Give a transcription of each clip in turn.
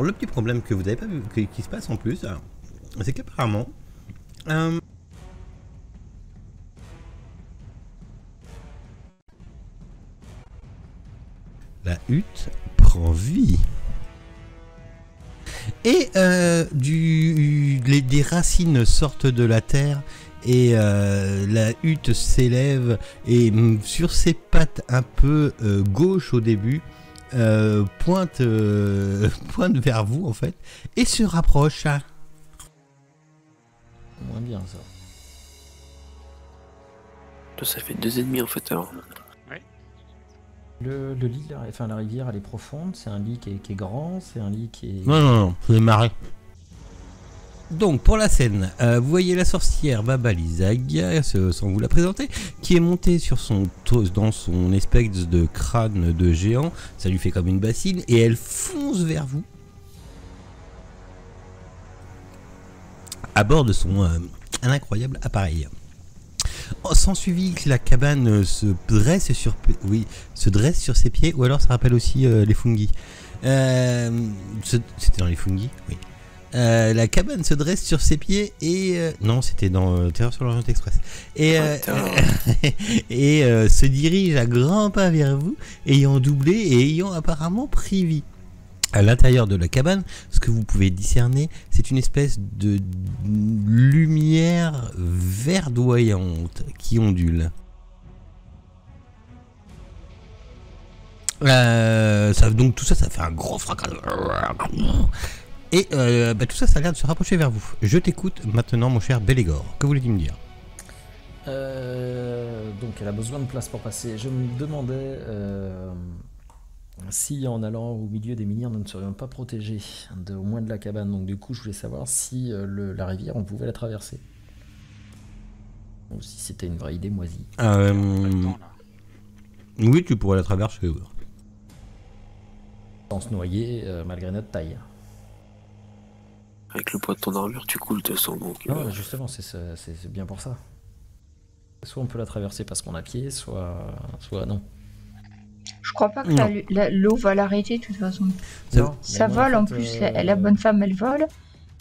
le petit problème que vous n'avez pas vu, qui se passe en plus, c'est qu'apparemment, la hutte prend vie. Et des racines sortent de la terre et la hutte s'élève et sur ses pattes un peu gauche au début, pointe vers vous en fait et se rapproche. Moins bien ça. Ça fait 2 ennemis en fait alors. Le lit, la rivière, elle est profonde. C'est un lit qui est grand. C'est un lit qui est. Non, c'est des marais. Donc pour la scène, vous voyez la sorcière Baba Lysaga, sans vous la présenter, qui est montée sur dans son espèce de crâne de géant. Ça lui fait comme une bassine et elle fonce vers vous à bord de son un incroyable appareil. S'en suivit que la cabane se dresse sur ses pieds, ou alors ça rappelle aussi les fungi. C'était dans les fungi, oui. La cabane se dresse sur ses pieds et non, c'était dans Terreur sur l'Orient Express. Et se dirige à grands pas vers vous, ayant doublé et ayant apparemment pris vie. À l'intérieur de la cabane, ce que vous pouvez discerner, c'est une espèce de lumière verdoyante qui ondule. Donc tout ça, ça fait un gros fracas. Et tout ça, ça a l'air de se rapprocher vers vous. Je t'écoute maintenant, mon cher Belégor. Que voulez-tu me dire? Donc elle a besoin de place pour passer. Je me demandais si en allant au milieu des minières nous ne serions pas protégés au moins de la cabane. Donc du coup je voulais savoir si la rivière on pouvait la traverser. Ou si c'était une vraie idée moisie. Oui, tu pourrais la traverser. Sans se noyer malgré notre taille. Avec le poids de ton armure tu coules de sang donc. Non, justement c'est bien pour ça. Soit on peut la traverser parce qu'on a pied, soit non. Je crois pas que l'eau va l'arrêter de toute façon. Non, ça vole en plus, la bonne femme elle vole,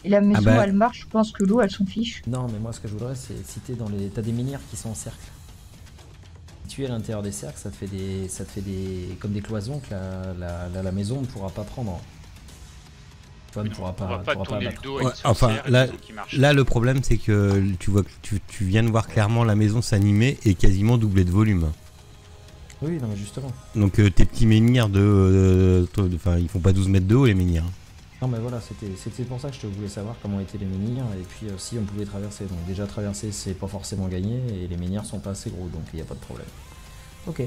et la maison elle marche, je pense que l'eau elle s'en fiche. Non mais moi ce que je voudrais c'est si t'es dans les... T'as des minières qui sont en cercle. Si tu es à l'intérieur des cercles, ça te fait des comme des cloisons que la maison ne pourra pas prendre. Toi ne pourra pas battre. Ouais, enfin là le problème c'est que tu vois que tu viens de voir clairement la maison s'animer et quasiment doubler de volume. Oui, non mais justement. Donc tes petits menhirs ils font pas 12 mètres de haut les menhirs. Non mais voilà, c'était pour ça que je voulais savoir comment étaient les menhirs et puis si on pouvait traverser. Donc déjà traverser c'est pas forcément gagné et les menhirs sont pas assez gros donc il n'y a pas de problème. Ok.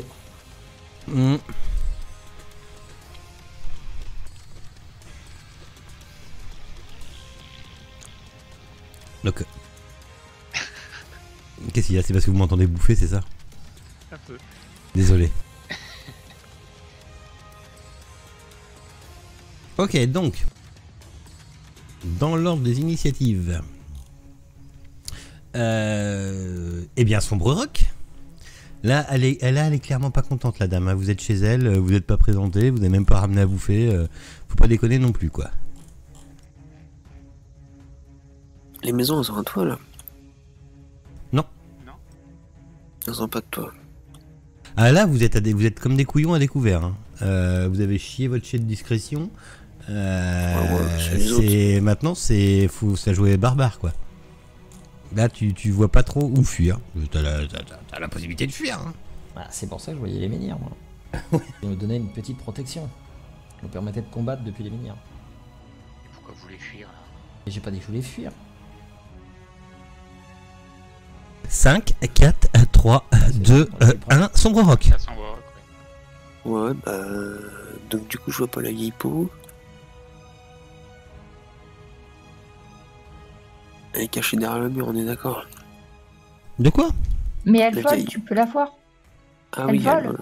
Donc qu'est-ce qu'il y a? C'est parce que vous m'entendez bouffer, c'est ça? Un peu. Désolé. Ok, donc dans l'ordre des initiatives, eh bien Sombre Rock. Là, elle est clairement pas contente, la dame. Vous êtes chez elle, vous n'êtes pas présenté, vous n'avez même pas ramené à bouffer. Faut pas déconner non plus, quoi. Les maisons elles ont un toit là? Non. Elles ont pas de toit. Ah là, vous êtes comme des couillons à découvert. Hein. Vous avez chié votre jet de discrétion. Maintenant, ça jouait barbare, quoi. Là, tu vois pas trop où fuir. T'as la possibilité de fuir. Hein. Ah, c'est pour ça que je voyais les menhirs, moi. Ils nous donnaient une petite protection. Ils nous permettaient de combattre depuis les menhirs. Et pourquoi vous voulez fuir là? Et j'ai pas dit que je voulais fuir. 5, 4, 3, 2, 1, Sombre Rock. Ouais, donc du coup je vois pas la vieille peau. Elle est cachée derrière le mur, on est d'accord? De quoi? Mais elle vole, tu peux la voir. Ah elle oui, vole. elle vole.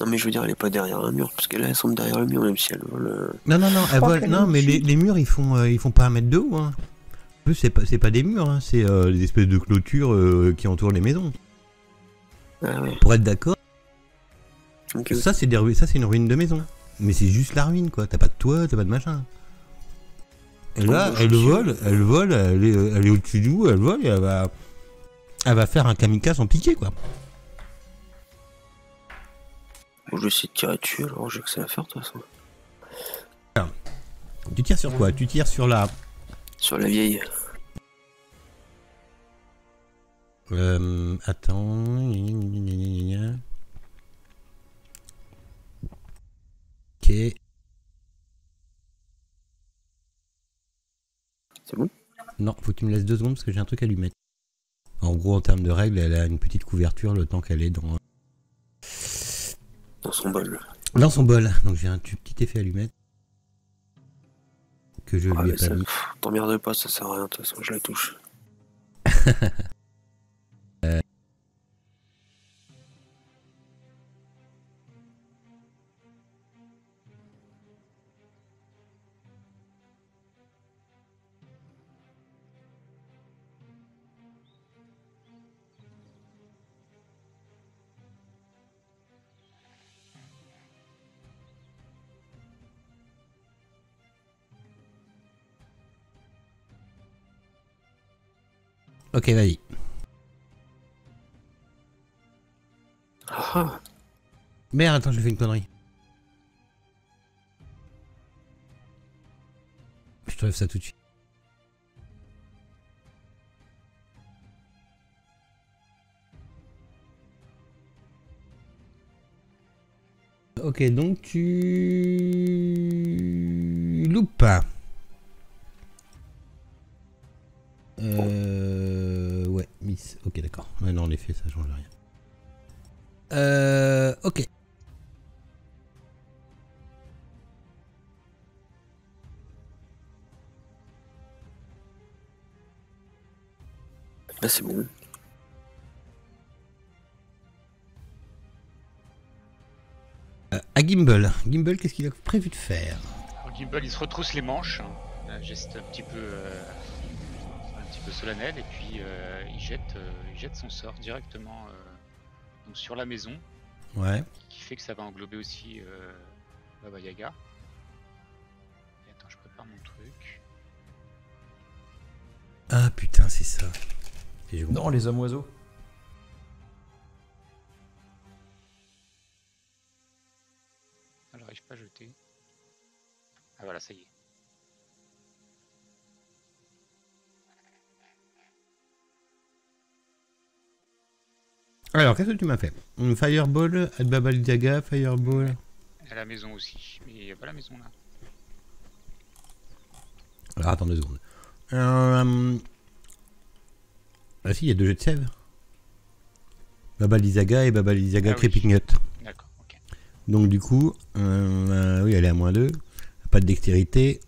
Non mais je veux dire, elle est pas derrière un mur, parce que là elles sont derrière le mur, même si elle vole. Non, elle vole. Non, mais les murs ils font pas 1 mètre de haut. Hein. En plus, c'est pas des murs, hein, c'est des espèces de clôtures qui entourent les maisons. Ah ouais. Pour être d'accord, okay. Ça c'est une ruine de maison. Mais c'est juste la ruine, quoi. T'as pas de toit, t'as pas de machin. Et là, elle vole, elle est au-dessus de nous, elle vole et elle va faire un kamikaze en piqué, quoi. Bon, je vais essayer de tirer dessus, alors j'ai que ça à faire de toute façon. Alors, tu tires sur quoi? Tu tires sur la... Sur la vieille. Attends... Ok. C'est bon? Non, faut que tu me laisses 2 secondes parce que j'ai un truc à lui mettre. En gros, en termes de règles, elle a une petite couverture le temps qu'elle est dans son bol. Dans son bol. Donc j'ai un petit effet à lui mettre. Que je lui ai pas mis. T'emmerde pas, ça sert à rien, de toute façon, je la touche. Ok, vas-y. Ah. Merde, attends, j'ai fait une connerie. Je te lève ça tout de suite. Ok, donc tu loupes. Ouais, miss. Ok, d'accord. Ouais, non, en effet, ça change rien. Ok. Là, c'est bon. À Gimbal. Gimbal, qu'est-ce qu'il a prévu de faire? Alors, Gimbal, il se retrousse les manches. Un geste un petit peu solennel. Et puis, il jette son sort directement donc sur la maison. Ouais. Qui fait que ça va englober aussi Baba Yaga. Et attends, je prépare mon truc. Ah putain, c'est ça. Non, les hommes oiseaux. Ah, j'arrive pas à jeter. Ah voilà, ça y est. Alors, qu'est-ce que tu m'as fait? Une Fireball, Baba Yaga, Fireball. À la maison aussi, mais il n'y a pas la maison là. Alors, attends 2 secondes. Ah si, il y a 2 jets de sève. Baba Yaga et Baba Yaga Creeping Hut. D'accord, ok. Donc du coup, oui, elle est à -2. Pas de dextérité.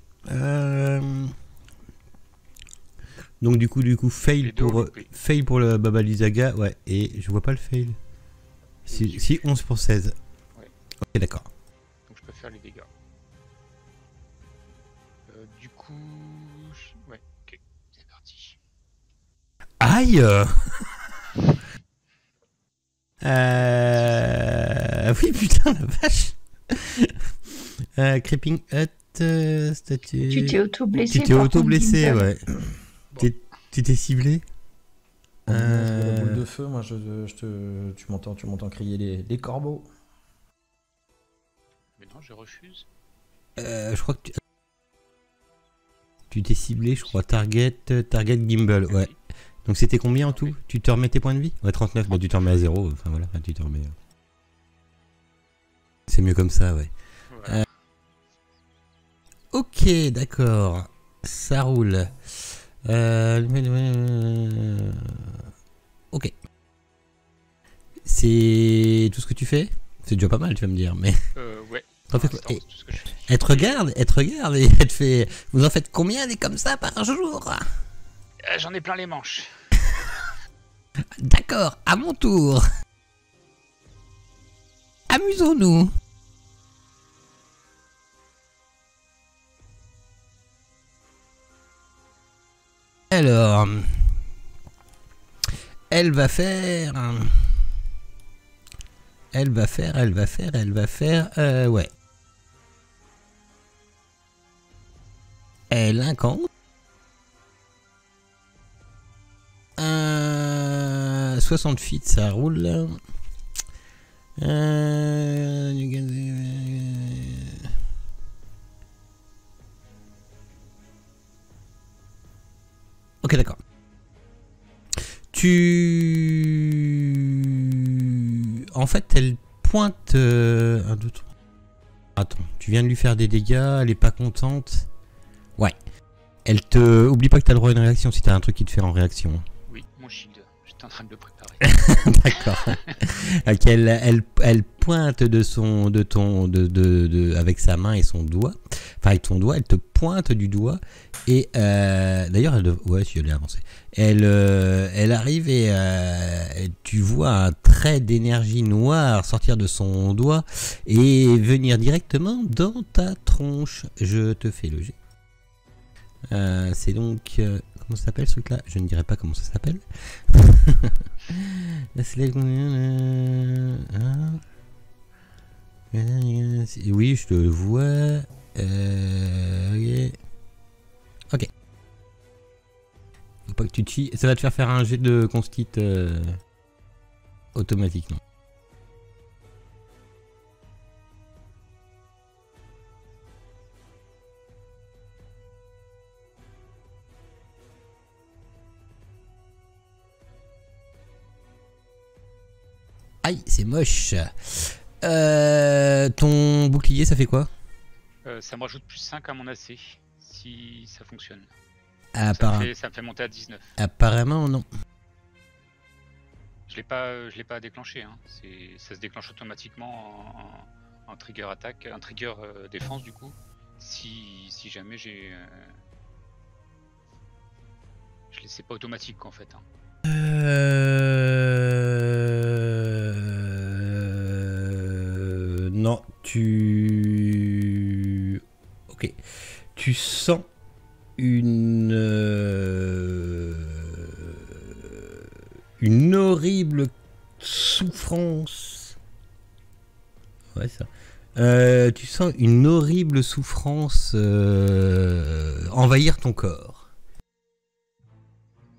Donc du coup, fail pour le Baba Yaga. Ouais, et je vois pas le fail. Si 11 pour 16. Ouais. Ok, d'accord. Donc je peux faire les dégâts. Du coup... Ouais, ok, c'est parti. Aïe. Oui, putain, la vache. Creeping Hut, statue... Tu t'es auto-blessé. Tu t'es auto-blessé, Gimbal. ouais. Bon. Tu t'es ciblé. La boule de feu, moi, tu m'entends crier les corbeaux. Mais non, je refuse. Je crois que tu t'es ciblé, je crois. Target Gimbal, ouais. Donc c'était combien en tout? Tu te remets tes points de vie? Ouais, 39, bah tu te remets à 0. Enfin voilà, tu te remets. C'est mieux comme ça, ouais. Ouais. Ok, d'accord. Ça roule. Ok. C'est tout ce que tu fais? C'est déjà pas mal, tu vas me dire, mais... Ouais. En fait, elle te regarde et elle te fait... Vous en faites combien des comme ça par jour? J'en ai plein les manches. D'accord, à mon tour. Amusons-nous. Alors, elle va faire, ouais. Elle incante. 60 feet, ça roule. Ok, d'accord. En fait, elle pointe... 1, 2, 3... Attends, tu viens de lui faire des dégâts, elle est pas contente. Ouais. Elle te... Oublie pas que t'as le droit à une réaction si t'as un truc qui te fait en réaction. Oui, mon shield. J'étais en train de le préparer. D'accord. Donc elle pointe avec sa main et son doigt. Enfin, avec ton doigt, elle te pointe du doigt. Et d'ailleurs, ouais, si elle est avancée. Elle arrive et tu vois un trait d'énergie noire sortir de son doigt et venir directement dans ta tronche. Je te fais le jet. C'est donc... comment ça s'appelle ce truc-là? Je ne dirai pas comment ça s'appelle. Oui, je te le vois. Ok. Faut pas que tu te chies. Ça va te faire faire un jet de constit automatiquement. Aïe, c'est moche. Ton bouclier, ça fait quoi? Ça me rajoute plus 5 à mon AC, si ça fonctionne. Ça me fait monter à 19. Apparemment, non. Je l'ai pas déclenché, hein. Ça se déclenche automatiquement en trigger attaque, un trigger défense du coup, si jamais j'ai... Je laissais pas automatique en fait. Hein. Non, tu... Ok. Tu sens une horrible souffrance. Ouais, ça. Tu sens une horrible souffrance envahir ton corps.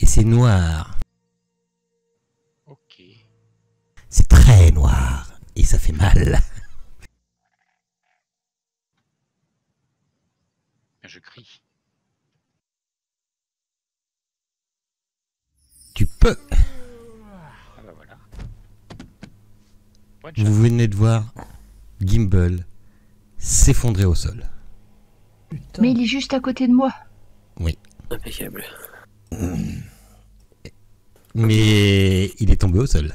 Et c'est noir. Ok. C'est très noir. Et ça fait mal. Je crie. Tu peux. Ah bah voilà. Vous venez de voir Gimbal s'effondrer au sol. Putain. Mais il est juste à côté de moi. Oui. Impeccable. Mais il est tombé au sol.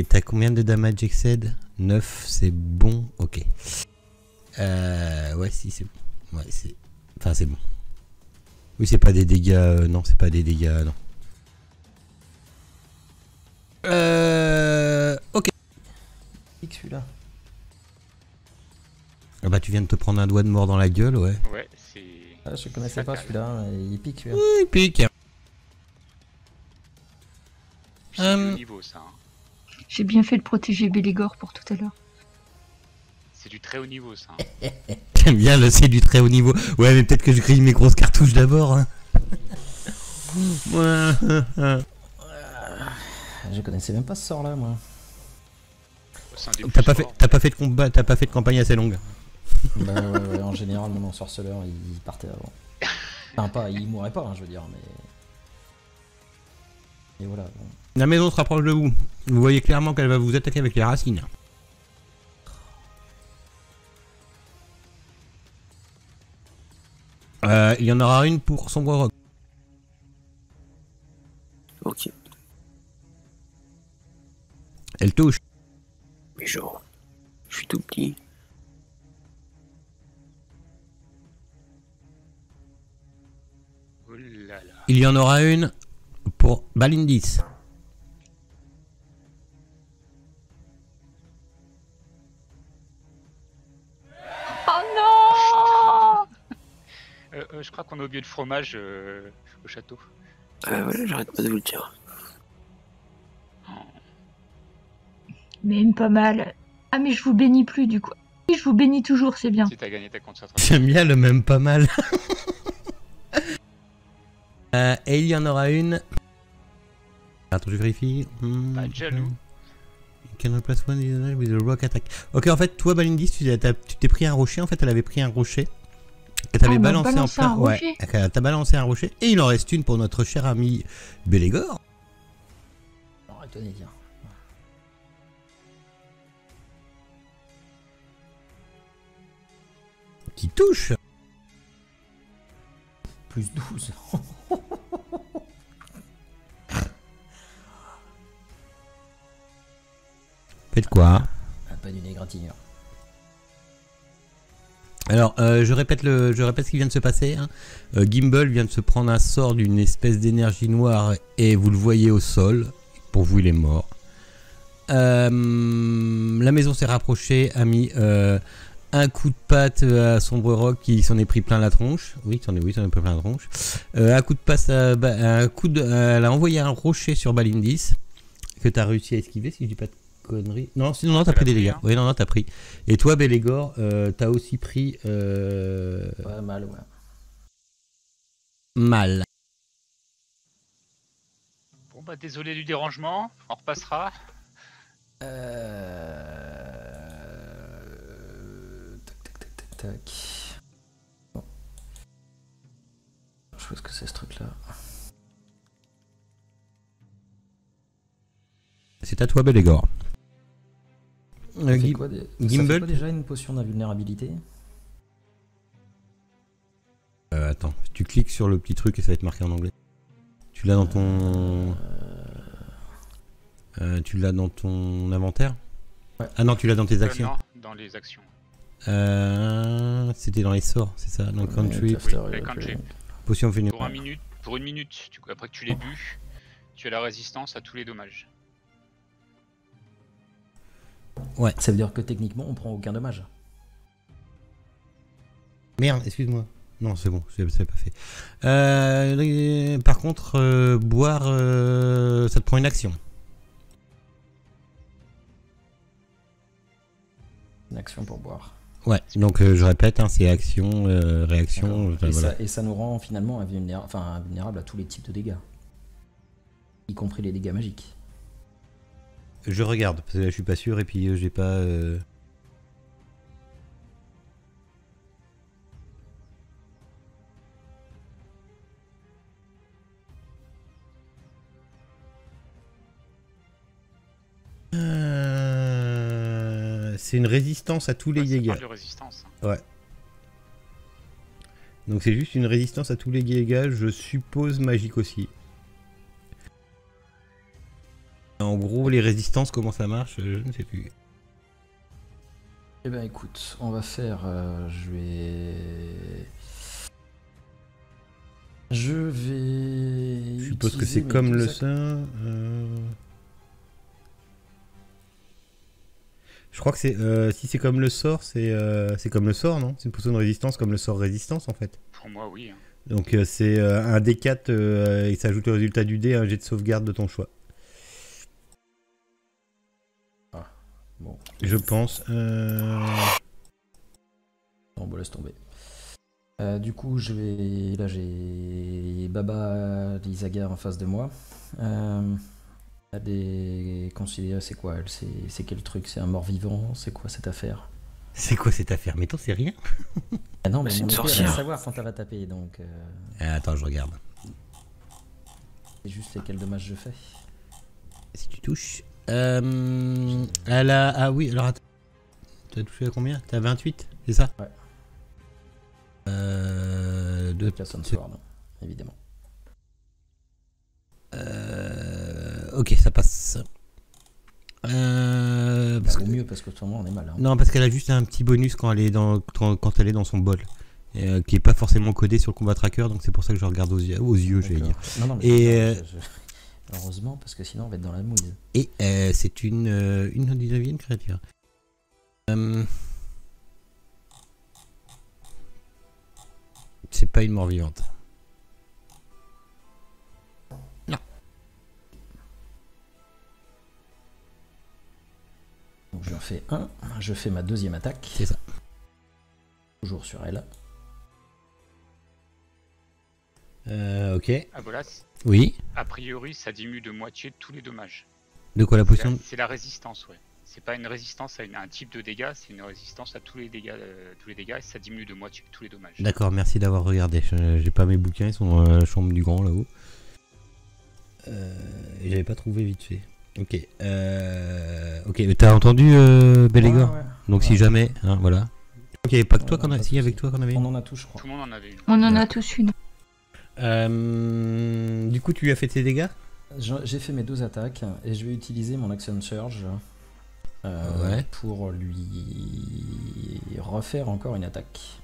T'as combien de damage excède? 9, c'est bon. Ok. Ouais, si, c'est bon. Ouais, enfin, c'est bon. Oui, c'est pas des dégâts. Non, c'est pas des dégâts. Non. Ok. Pique celui-là. Ah bah, tu viens de te prendre un doigt de mort dans la gueule, ouais. Ouais, c'est... Ah, je connaissais pas celui-là, il pique celui-là. Oui, il pique. C'est du haut niveau ça. Hein. J'ai bien fait de protéger Bélégor pour tout à l'heure. C'est du très haut niveau ça. Hein. J'aime bien le c'est du très haut niveau. Ouais, mais peut-être que je grille mes grosses cartouches d'abord. Hein. Je connaissais même pas ce sort là moi. T'as pas fait de combat, t'as pas fait de campagne assez longue. Bah ouais, en général mon ensorceleur il partait avant. Enfin pas, il mourrait pas hein, je veux dire mais... Et voilà. Bon. La maison se rapproche de vous. Vous voyez clairement qu'elle va vous attaquer avec les racines. Il y en aura une pour son rock. Ok. Elle touche. Mais genre, je suis tout petit. Oh là là. Il y en aura une pour Balindis. Oh non! Je crois qu'on a oublié le fromage au château. Voilà, j'arrête pas de vous le dire. Même pas mal. Ah mais je vous bénis plus du coup. Je vous bénis toujours, c'est bien. Si t'as gagné ta concentration. J'aime bien le même pas mal. Et il y en aura une. Attends, je vérifie. Pas jaloux. Can replace one with a rock attack. Ok, en fait, toi, Balindis, tu t'es pris un rocher. En fait, elle avait pris un rocher. Elle t'avait balancé en plein. Ouais, elle t'a balancé un rocher. Et il en reste une pour notre cher ami Bélégor. Non, étonné, tiens. Qui touche. Plus 12. Faites quoi? Pas d'une égratignure. Alors, je répète ce qui vient de se passer. Hein. Gimbal vient de se prendre un sort d'une espèce d'énergie noire et vous le voyez au sol. Pour vous, il est mort. La maison s'est rapprochée, a mis un coup de patte à Sombre Rock qui s'en est pris plein la tronche. Oui, s'en est pris plein la tronche. Un coup de passe, elle a envoyé un rocher sur Balindis que tu as réussi à esquiver, si je dis pas de conneries. Non, sinon non, t'as pris des dégâts. Hein. Oui, non, t'as pris. Et toi, Bélégor, t'as aussi pris Ouais, mal, ouais. mal. Bon bah désolé du dérangement, on repassera. Tac, tac, tac, tac, tac. Bon. Je vois ce que c'est ce truc là. C'est à toi, Bélégor. Ça fait quoi, Gimbal, ça fait quoi déjà une potion d'invulnérabilité? attends, tu cliques sur le petit truc et ça va être marqué en anglais. Tu l'as dans ton... tu l'as dans ton inventaire? Ouais. Ah non, tu l'as dans tes actions. Non, dans les actions. C'était dans les sorts, c'est ça, dans le country. Oui, country. Potion fénue. Pour une minute, après que tu l'aies bu, tu as la résistance à tous les dommages. Ouais. Ça veut dire que techniquement on prend aucun dommage. Merde, excuse-moi. Non, c'est bon, c'est pas fait. Par contre, boire, ça te prend une action. Une action pour boire. Ouais, donc je répète, hein, c'est action, réaction. Et ça nous rend finalement invulnérable à tous les types de dégâts. Y compris les dégâts magiques. Je regarde, parce que là je suis pas sûr et puis j'ai pas... C'est une résistance à tous les dégâts. De résistance. Ouais. Donc c'est juste une résistance à tous les dégâts, je suppose magique aussi. En gros, les résistances, comment ça marche, je ne sais plus. Eh ben écoute, on va faire... Je vais... Je suppose que c'est comme le sein. Je crois que c'est... si c'est comme le sort, c'est comme le sort, non? C'est une potion de résistance comme le sort résistance, en fait. Pour moi, oui. Donc c'est un D4 et ça ajoute au résultat du dé un jet de sauvegarde de ton choix. Bon. Je pense. Non, bon, laisse tomber. Du coup, là, j'ai Baba Lizaga en face de moi. Elle est considérée, c'est quoi elle? C'est quel truc? C'est un mort-vivant? C'est quoi cette affaire? C'est quoi cette affaire? Mais toi, c'est rien. Ah non, mais c'est mon une épée, sorcière. elle va savoir quand elle va taper, donc... Attends, je regarde. C'est juste quel dommage je fais. Si tu touches... elle a... Ah oui, alors attends. Tu as touché à combien? T'as 28, c'est ça? Ouais. De Casson Sword, évidemment. Ok, ça passe. Parce Au que... mieux, parce que tout le monde on est mal. Hein. Non, parce qu'elle a juste un petit bonus quand elle est dans son bol. Qui est pas forcément codé sur le combat tracker, donc c'est pour ça que je regarde aux yeux, j'allais dire. Non, mais et heureusement, parce que sinon on va être dans la mouille. Et c'est une 19e créature. C'est pas une mort vivante. Donc je j'en fais un. Je fais ma deuxième attaque. C'est ça. Toujours sur elle. Ok. Ah voilà, Oui. a priori, ça diminue de moitié tous les dommages. De quoi la potion? C'est la résistance, ouais. C'est pas une résistance à un type de dégâts, c'est une résistance à tous les dégâts, et ça diminue de moitié tous les dommages. D'accord, merci d'avoir regardé. J'ai pas mes bouquins, ils sont dans la chambre du grand là-haut. Et j'avais pas trouvé vite fait. Ok. Ok, t'as entendu Bélégor? Ouais. Donc si jamais, hein, voilà. Ok, pas que toi qu'on a. Si, avec toi qu'on avait On une. en a tous, je crois. Tout le monde en avait une. On en a tous une. Du coup, tu lui as fait tes dégâts? J'ai fait mes 2 attaques et je vais utiliser mon action surge Ouais. pour lui refaire encore une attaque.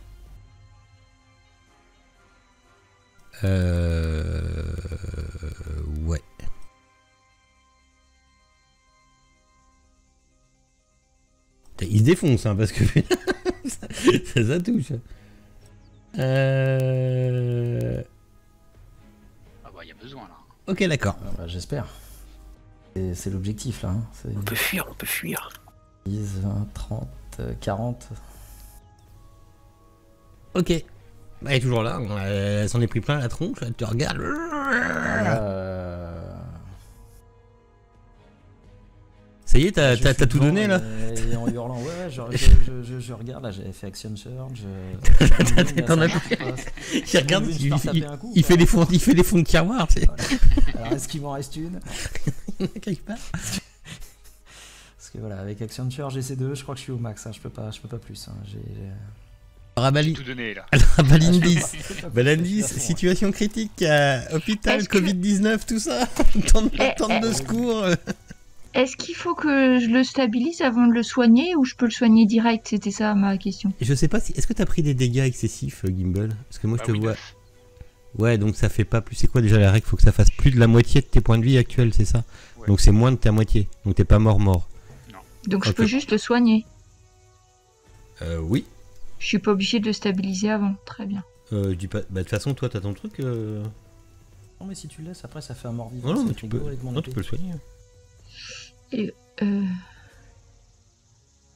Ouais. Il se défonce, hein, parce que ça touche. Ah bah, il y a besoin là. Ok, d'accord. Ah bah, j'espère. C'est l'objectif là. Hein. On peut fuir. 10, 20, 30, 40. Ok. Bah, elle est toujours là. Elle s'en est pris plein la tronche. Elle te regarde. Ça y est, t'as tout donné là. Et en hurlant, ouais, je regarde là, j'avais fait action surge. T'en as il regarde, il fait des fonds de tiroir. Tu sais. Alors est-ce qu'il m'en reste une? Quelque part. Parce que voilà, avec action surge et C2, je crois que je suis au max. Hein, je peux pas plus. Hein, Rabali. Tout donné là. Balindis. Balindis, situation critique, hôpital, Covid-19, tout ça. Tente de secours. Est-ce qu'il faut que je le stabilise avant de le soigner ou je peux le soigner direct? C'était ça ma question. Je sais pas si. Est-ce que t'as pris des dégâts excessifs, Gimbal? Parce que moi je te vois. 9. Ouais, donc ça fait pas plus. C'est quoi déjà la règle? Faut que ça fasse plus de la moitié de tes points de vie actuels, c'est ça? Ouais. Donc c'est moins de ta moitié. Donc t'es pas mort. Donc je Ok. peux juste le soigner. Oui. Je suis pas obligée de le stabiliser avant. Très bien. Je dis pas. Bah de toute façon, toi t'as ton truc. Non mais si tu le laisses, après ça fait un mort-vivant. Non, c'est mais tu frigo peux. avec mon Non, tu épée. peux le soigner. Et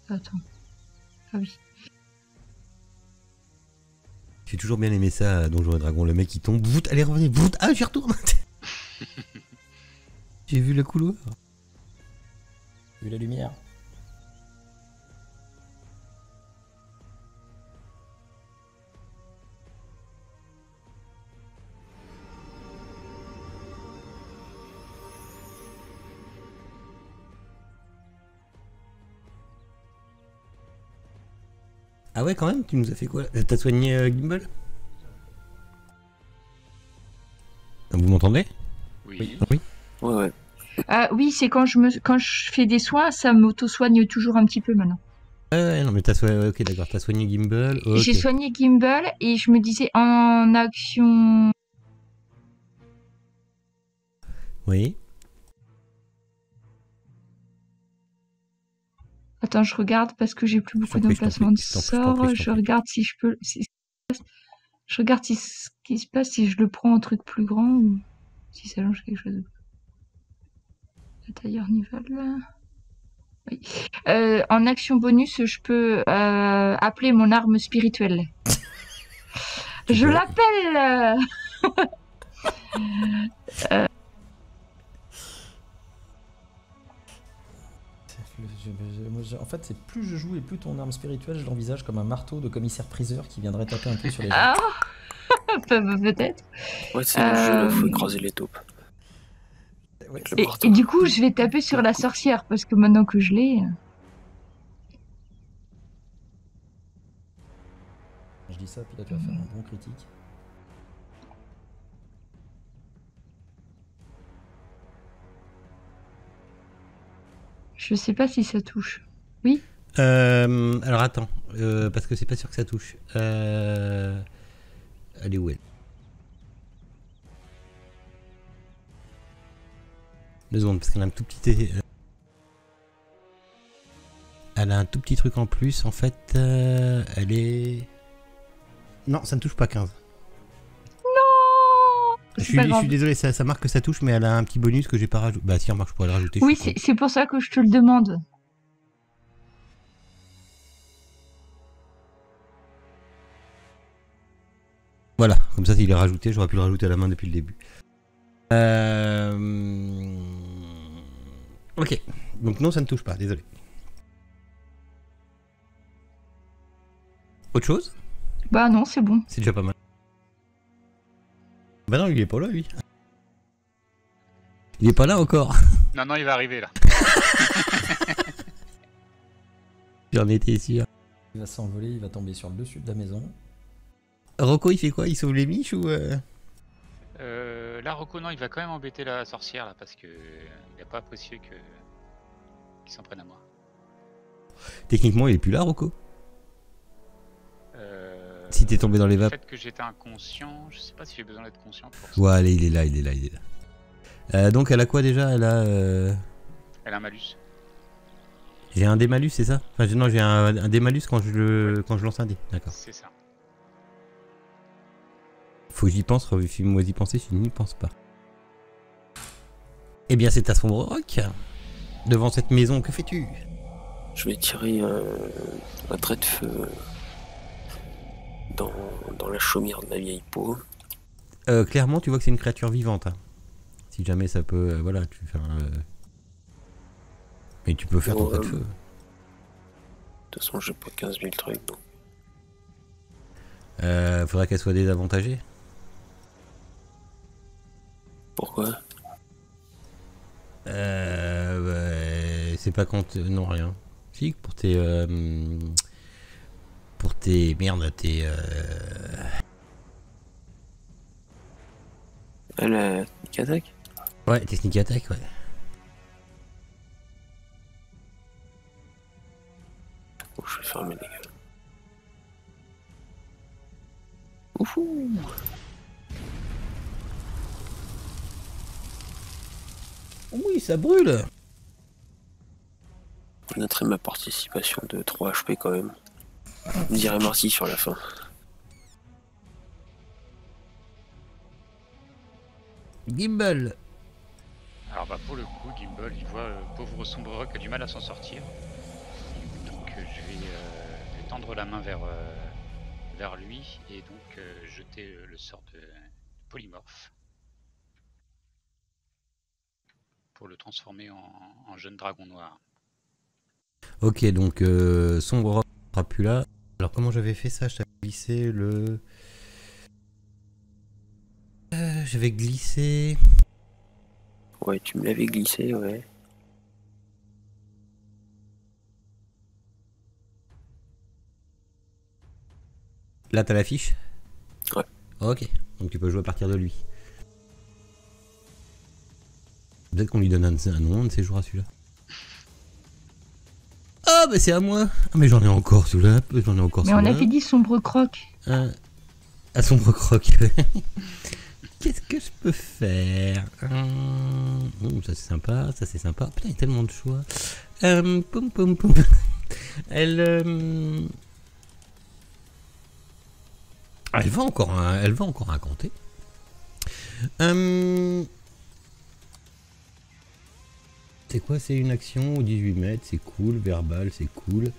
Attends. Ah oui. J'ai toujours bien aimé ça à Donjons et Dragons. Le mec il tombe. Vout, allez revenez. Vout, ah j'y retourne. J'ai vu le couloir. Vu la lumière. Ah ouais, quand même, tu nous as fait quoi? T'as soigné Gimbal? Vous m'entendez? Oui. Oui. Ouais. Oui, c'est quand je fais des soins, ça m'auto-soigne toujours un petit peu maintenant. Non mais t'as soigné. Ok, d'accord, t'as soigné Gimbal. Ok. J'ai soigné Gimbal et je me disais en action. Oui. Attends, je regarde parce que j'ai plus beaucoup Je t'en prie, d'emplacements de je t'en prie, sorts. je Je t'en prie. regarde si je peux. Je regarde ce qui se passe si je le prends en truc plus grand ou si ça change quelque chose. La tailleur nivel. Oui. En action bonus, je peux appeler mon arme spirituelle. Je peux. l'appelle. En fait, c'est plus je joue et plus ton arme spirituelle, je l'envisage comme un marteau de commissaire-priseur qui viendrait taper un peu sur les gens. Ah, peut-être. Ouais, c'est le jeu, là, faut écraser les taupes. Ouais, Le marteau. Et du coup, je vais taper sur la sorcière parce que maintenant que je l'ai. je dis ça, puis là tu vas faire un bon critique. Je sais pas si ça touche. Oui. Alors attends, parce que c'est pas sûr que ça touche. Elle est où elle? 2 secondes, parce qu'elle a un tout petit. Elle a un tout petit truc en plus, en fait. Elle est. Non, ça ne touche pas 15. Non. Je C'est pas grave. suis désolé, ça marque que ça touche, mais elle a un petit bonus que j'ai pas rajouté. Bah si, remarque, je pourrais le rajouter. Oui, je suis con. c'est pour ça que je te le demande. Voilà, comme ça il est rajouté, j'aurais pu le rajouter à la main depuis le début. Ok, donc non, ça ne touche pas, désolé. Autre chose? Bah non, c'est bon. C'est déjà pas mal. Bah non, il est pas là, lui. Il est pas là encore. Non, non, il va arriver là. J'en étais sûr. Il va s'envoler, il va tomber sur le dessus de la maison. Rocco, il fait quoi? Il sauve les miches ou Là, Rocco, non, il va quand même embêter la sorcière là parce que il n'a pas apprécié qu'il s'en prenne à moi. Techniquement, il est plus là, Rocco. Si t'es tombé dans les Le vapes. fait que j'étais inconscient, je sais pas si j'ai besoin d'être conscient pour ça. Ouais, allez, il est là, il est là, il est là. Donc, elle a quoi déjà? Elle a. Elle a un malus. J'ai un dé malus, c'est ça? Enfin, non, j'ai un dé malus quand je lance un dé. D'accord. C'est ça. Faut que j'y pense, moi d'y penser, je n'y pense pas. Eh bien, c'est à Sombre Roc. Devant cette maison, que fais-tu? Je vais tirer un trait de feu dans la chaumière de la vieille peau. Clairement, tu vois que c'est une créature vivante. Hein. Si jamais ça peut. Voilà, tu fais un. Mais tu peux faire ton trait de feu. De toute façon, j'ai pas 15 000 trucs. Donc. Faudrait qu'elle soit désavantagée. Pourquoi? C'est pas quand. Non, rien. Si, pour tes. Merde, tes. Elle a sneak attack? Ouais, tes sneak attack, ouais. Oh, je vais fermer les gueules. Ouhou! Oui, ça brûle! Je noterai ma participation de 3 HP quand même. Je dirais merci sur la fin. Gimbal! Alors bah pour le coup, Gimbal, il voit pauvre Sombre Roc a du mal à s'en sortir. Donc je vais tendre la main vers lui et donc jeter le sort de polymorphe pour le transformer en jeune dragon noir. Ok, donc Sombre Roc sera plus là. Alors comment j'avais fait ça? Je t'avais glissé le... j'avais glissé... Ouais, tu me l'avais glissé, ouais. Là t'as la fiche? Ouais. Ok, donc tu peux jouer à partir de lui. Peut-être qu'on lui donne un nom de ces jours à celui-là. Ah bah c'est à moi. Ah mais j'en ai encore celui-là, j'en ai encore Mais celui-là. on avait dit sombre croc. À Sombre Croc. Qu'est-ce que je peux faire? Ça c'est sympa, ça c'est sympa. Putain, il y a tellement de choix. Poum poum poum. Elle va encore incanter. C'est quoi? C'est une action au 18 mètres, c'est cool. Verbal, c'est cool.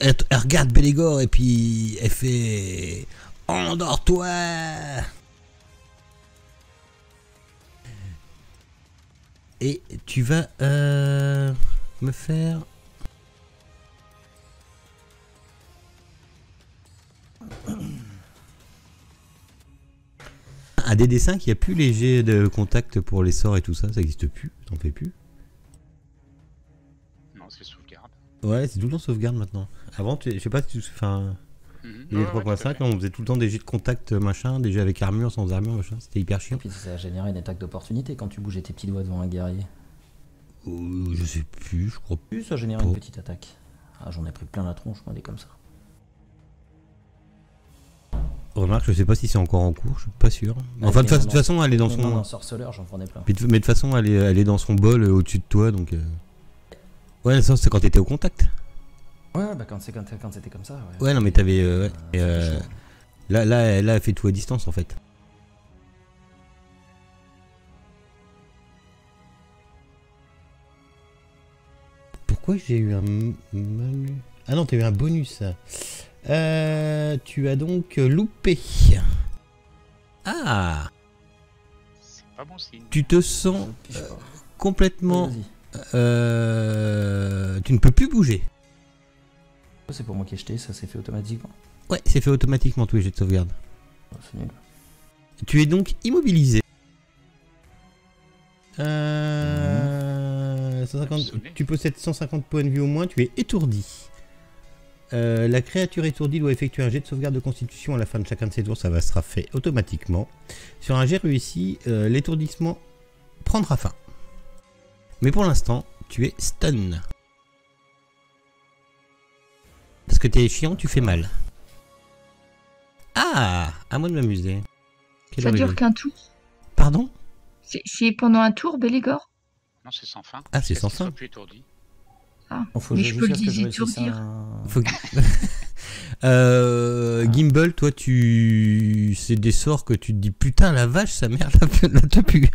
Elle regarde Bélégore et puis elle fait endors-toi. Et tu vas me faire un des dessins qui a plus les jets de contact pour les sorts et tout ça, ça existe plus, t'en fais plus. Non, c'est sauvegarde. Ouais, c'est tout le temps sauvegarde maintenant. Avant, je sais pas si tu... Enfin, il est 3.5, on faisait tout le temps des jets de contact machin, des jets avec armure, sans armure machin, c'était hyper chiant. Et puis ça a généré une attaque d'opportunité quand tu bougeais tes petits doigts devant un guerrier. Je sais plus, je crois Plus ça génère une petite attaque. Ah, j'en ai pris plein la tronche, moi, des comme ça. Remarque, je sais pas si c'est encore en cours, je suis pas sûr. Enfin, de toute façon, elle est dans son... Dans Sorceleur, j'en prenais plein. Mais de toute façon, elle est dans son bol au-dessus de toi, donc... Ouais, ça, c'est quand t'étais au contact. Ouais, bah quand c'était comme ça, ouais. Ouais, non, mais t'avais... là, elle fait tout à distance, en fait. pourquoi j'ai eu un malus? Ah non, t'as eu un bonus. Tu as donc loupé. Ah, C'est pas bon signe. tu te sens Je piche pas. complètement... Vas-y. tu ne peux plus bouger. C'est pour moi qui ai jeté, ça s'est fait automatiquement. Ouais, c'est fait automatiquement tous les jets de sauvegarde. Oh, c'est nul. Tu es donc immobilisé. 150, tu possèdes 150 points de vue au moins, tu es étourdi. La créature étourdie doit effectuer un jet de sauvegarde de constitution à la fin de chacun de ses tours, ça sera fait automatiquement. Sur un jet réussi, l'étourdissement prendra fin. Mais pour l'instant, tu es stun. Parce que t'es chiant, tu fais mal. Ah, à moi de m'amuser. Quelle Ça horrible. dure qu'un tour. Pardon? C'est pendant un tour, Bélégor? Non, c'est sans fin. Ah, c'est sans Est-ce qu'il fin. soit plus étourdi. Ah, Faut mais que je peux le jusqu'à ce que je réussisse désétourdir. Faut que- Gimbal, toi, c'est des sorts que tu te dis putain la vache, sa mère la te pue.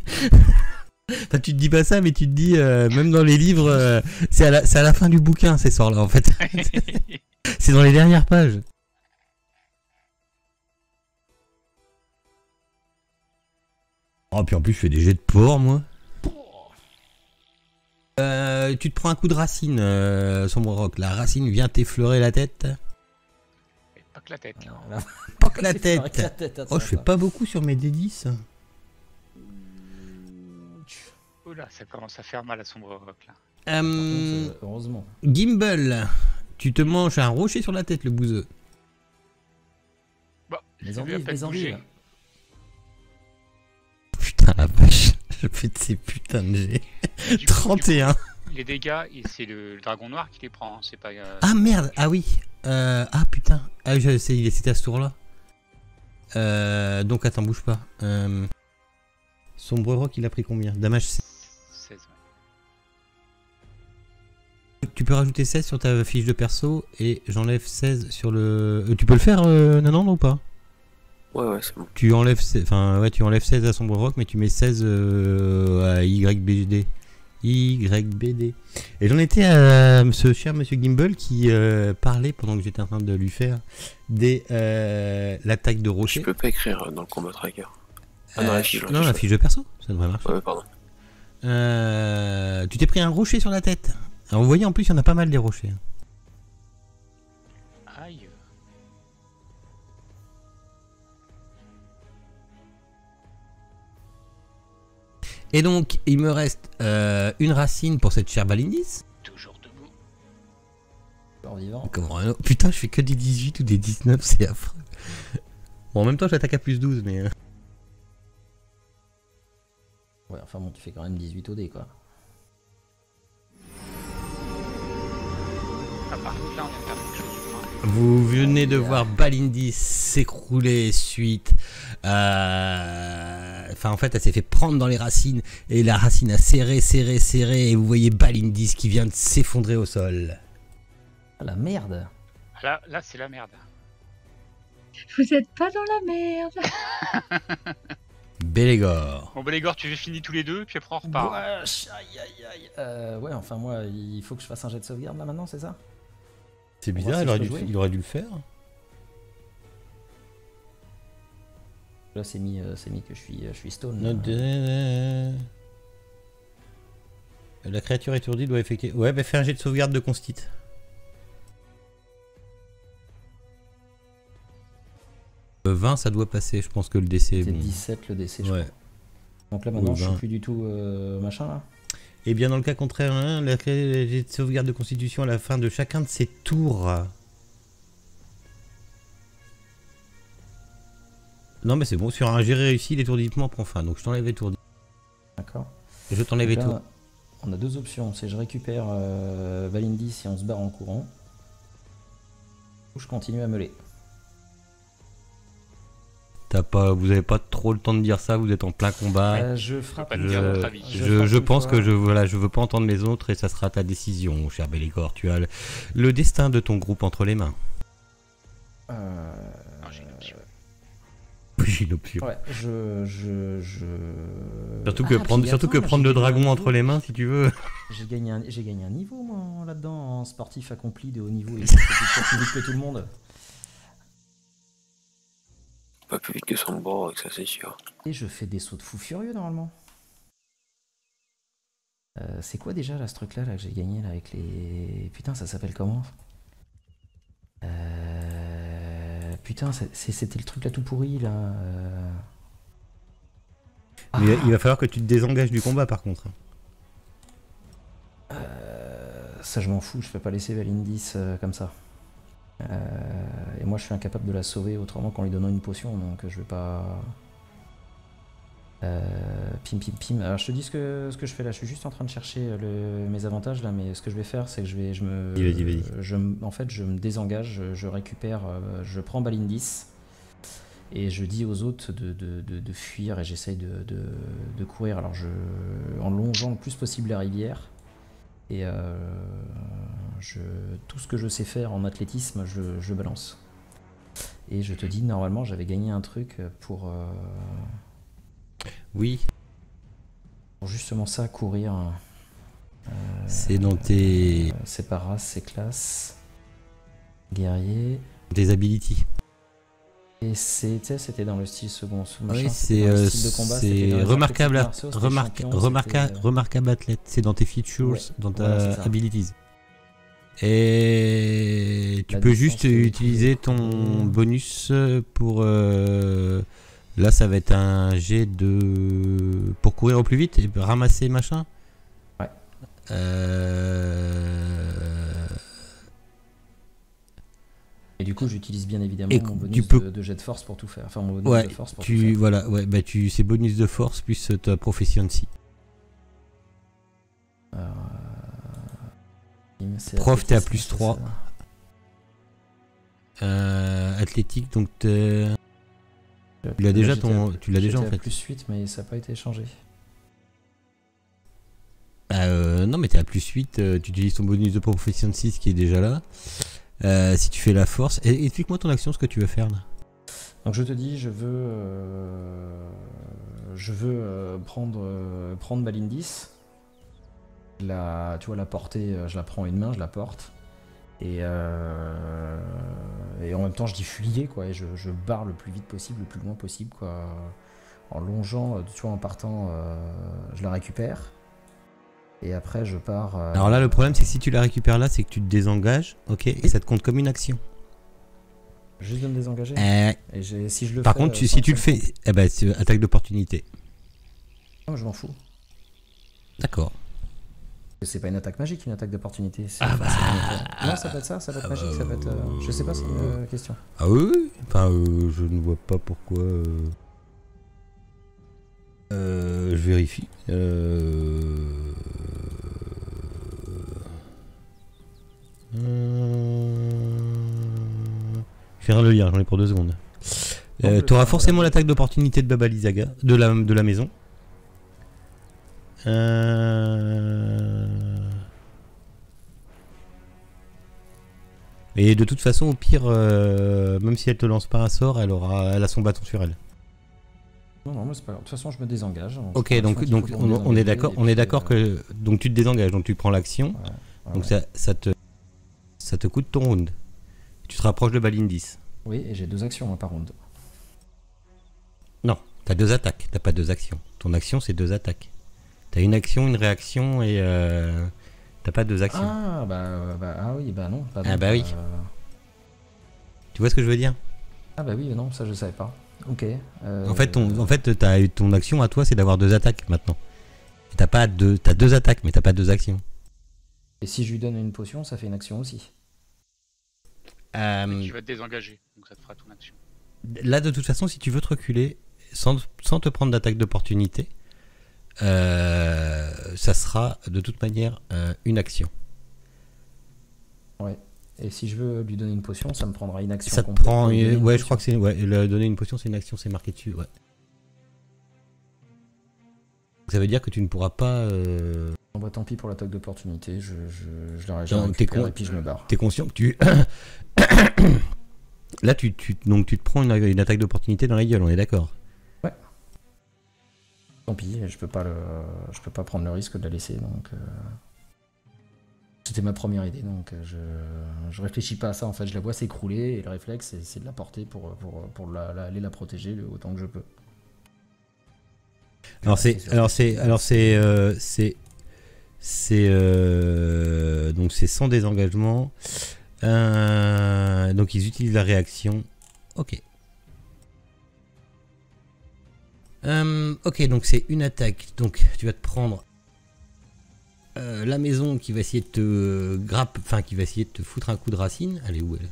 Enfin, tu te dis pas ça, mais tu te dis même dans les livres, c'est à la fin du bouquin ces sorts-là en fait. C'est dans les dernières pages. Oh, puis en plus, je fais des jets de porc, moi. Tu te prends un coup de racine, Sombre Rock. La racine vient t'effleurer la tête. Et pas que la tête. là. Voilà. Pas que la C'est vrai que la tête. tête, Oh, je fais pas beaucoup sur mes D10. Oula, ça commence à faire mal à Sombre Rock là. Par contre, heureusement. Gimbal, tu te manges un rocher sur la tête, le bouseux. Bon, Les j'ai vu à endives, peine les endives. bouger. Putain la vache, je fais de ces putains de jets. Du coup, 31. les dégâts, c'est le dragon noir qui les prend, hein, c'est pas. Ah merde, ah oui. Ah putain, ah, c'était à ce tour-là. Donc attends, bouge pas. Sombre Rock, il a pris combien? Damage 16. 16. Tu peux rajouter 16 sur ta fiche de perso et j'enlève 16 sur le... tu peux le faire, Nanan, ou pas? Ouais, c'est bon. Tu enlèves 16, enfin, ouais, tu enlèves 16 à Sombre Rock, mais tu mets 16 à YBD. YBD. Et j'en étais à ce cher monsieur Gimbal qui parlait pendant que j'étais en train de lui faire l'attaque de Je rocher. peux pas écrire dans le combat tracker. Ah, dans la fiche. Non, la fiche de perso, ça devrait marcher. Ouais, pardon. Tu t'es pris un rocher sur la tête. Alors, vous voyez, en plus, il y en a pas mal des rochers. Aïe. Et donc, il me reste une racine pour cette chère Balindis. Toujours debout. Encore vivant. Comment, putain, je fais que des 18 ou des 19, c'est affreux. Bon, en même temps, j'attaque à plus 12, mais... Ouais, enfin bon, tu fais quand même 18 OD quoi. Ah, par contre, là, on vient de faire quelque chose. Hein. Vous venez de voir Balindis s'écrouler suite. Enfin, en fait, elle s'est fait prendre dans les racines et la racine a serré, et vous voyez Balindis qui vient de s'effondrer au sol. Ah la merde. Là c'est la merde. Vous êtes pas dans la merde. Bélégor. Bon, bah, les gars, tu finis tous les deux, puis après on repart. Wesh, aïe aïe aïe. Ouais, enfin moi, il faut que je fasse un jet de sauvegarde là maintenant, c'est ça? C'est On bizarre, voit si je peux jouer. il aurait dû le faire. Là, c'est mis que je suis stone. Note La créature étourdie doit effectuer... Ouais, bah fais un jet de sauvegarde de constit. Le 20, ça doit passer, je pense que le DC est C'est bon. 17 le DC, je Ouais. crois. Donc là, maintenant, Ou je 20. suis plus du tout machin là. Et bien dans le cas contraire, hein, la jet de sauvegarde de constitution à la fin de chacun de ses tours. Non mais c'est bon, sur un jet réussi, l'étourdissement prend fin. Donc je t'enlève l'étourdi. D'accord. Je t'enlève Donc là, l'étour. on a deux options. C'est je récupère Valindis et on se barre en courant. Ou je continue à meuler. Vous avez pas trop le temps de dire ça, vous êtes en plein combat. Je frappe. Pas de dire votre avis. Je pense que je veux pas entendre les autres et ça sera ta décision, cher Bélégor. Tu as le destin de ton groupe entre les mains. Ah, j'ai une option. j'ai une option. Ouais, Surtout que Ah, prendre, puis surtout que attends, prendre j'ai le gagné un dragon entre niveau. les mains, si tu veux. J'ai gagné un niveau, moi, là-dedans, en sportif accompli de haut niveau. Et je fais plus vite que tout le monde. Pas plus vite que son bord, ça c'est sûr. Et je fais des sauts de fou furieux, normalement. C'est quoi déjà, là, ce truc-là là, que j'ai gagné, là, avec les... Putain, ça s'appelle comment? Putain, c'était le truc là tout pourri, là. Mais il va falloir que tu te désengages du combat, par contre. Ça, je m'en fous, je peux pas laisser Valindis comme ça. Et moi, je suis incapable de la sauver autrement qu'en lui donnant une potion, donc je vais pas... Pim pim pim. Alors je te dis ce que je fais là, je suis juste en train de chercher mes avantages là, mais ce que je vais faire c'est que je me désengage, je récupère, je prends Balindis et je dis aux autres de fuir et j'essaye de courir alors en longeant le plus possible la rivière et tout ce que je sais faire en athlétisme je balance. Et je te dis normalement j'avais gagné un truc pour... Oui. Pour justement ça, courir. C'est dans tes... C'est pas race, c'est classe. Guerrier. Tes abilities. Et c'était dans le style second sous Oui, machin, c'est dans le style de combat, c'était dans les remarquable, arts martiaux, c'était champion, remarquable athlète. C'est dans tes features, Ouais, dans voilà, ta c'est ça. abilities. Et tu La peux distance juste que utiliser tu ton peux- bonus pour... Là, ça va être un jet de... Pour courir au plus vite et ramasser machin. Ouais. Et du coup, j'utilise bien évidemment Et mon tu bonus peux- de jet de force pour tout faire. Enfin, mon bonus Ouais, de force pour tout faire. voilà, ouais, bah c'est bonus de force plus ta proficiency. C'est Prof, t'es à athlétisme, plus c'est 3. ça. Athlétique, donc tu l'as déjà Là, tu l'as déjà en j'étais à fait. plus 8, mais ça n'a pas été changé. Non, mais t'es à plus 8, tu utilises ton bonus de proficiency qui est déjà là. Si tu fais la force, explique-moi ton action, ce que tu veux faire là. Donc je te dis, je veux prendre Balindis. Tu vois, la porter, je la prends à une main, je la porte. Et en même temps, je dis fuyer, quoi. Et je barre le plus vite possible, le plus loin possible, quoi. En longeant, tu vois, en partant, je la récupère. Et après, je pars. Alors là, le problème, c'est que si tu la récupères là, c'est que tu te désengages, ok, et ça te compte comme une action. Juste de me désengager. Et si je le Par fais, contre, sans si que tu ça le me fais, eh ben, c'est attaque d'opportunité. compte- Non, je m'en fous. D'accord. C'est pas une attaque magique, une attaque d'opportunité. Ah bah. Non, ça peut être ça, ça peut être magique, ça peut être. Je sais pas, c'est une question. Ah oui, enfin, je ne vois pas pourquoi. Je vérifie. Faire le lien, j'en ai pour 2 secondes. Tu auras forcément l'attaque d'opportunité de Baba Lysaga, de la maison. Et de toute façon, au pire, même si elle te lance pas un sort, elle a son bâton sur elle. Non, mais c'est pas grave. De toute façon, je me désengage. Ok, donc on est d'accord, que donc tu te désengages, donc tu prends l'action, donc ça te coûte ton round. Tu te rapproches de Balindis. Oui, et j'ai 2 actions moi, par round. Non, t'as 2 attaques, t'as pas 2 actions. Ton action c'est 2 attaques. T'as une action, une réaction et t'as pas 2 actions. Ah oui, bah non. Ah bah oui. Tu vois ce que je veux dire? Ah bah oui, non, ça je savais pas. Ok. En fait, ton action à toi c'est d'avoir 2 attaques maintenant. Et t'as 2 attaques, mais t'as pas 2 actions. Et si je lui donne une potion, ça fait une action aussi. Mais tu vas te désengager, donc ça te fera ton action. Là, de toute façon, si tu veux te reculer sans te prendre d'attaque d'opportunité, ça sera de toute manière une action. Ouais. Et si je veux lui donner une potion, ça me prendra une action. Ça te complète prend. pour lui donner une Ouais, je potion. crois que c'est. Ouais, donner une potion, c'est une action, c'est marqué dessus. Ouais. Ça veut dire que tu ne pourras pas. Bon, bah, tant pis pour l'attaque d'opportunité, je la Non, récupère et puis je me barre. T'es conscient que tu. Là, donc tu te prends une attaque d'opportunité dans la gueule, on est d'accord? Ouais. Tant pis, je peux pas prendre le risque de la laisser, donc... C'était ma première idée, donc je réfléchis pas à ça, en fait, je la vois s'écrouler, et le réflexe, c'est de la porter pour aller la protéger autant que je peux. Donc c'est 100 désengagement. Donc ils utilisent la réaction. Ok. Ok, donc c'est une attaque. Donc tu vas te prendre la maison qui va essayer de te enfin qui va essayer de te foutre un coup de racine. Elle est où elle?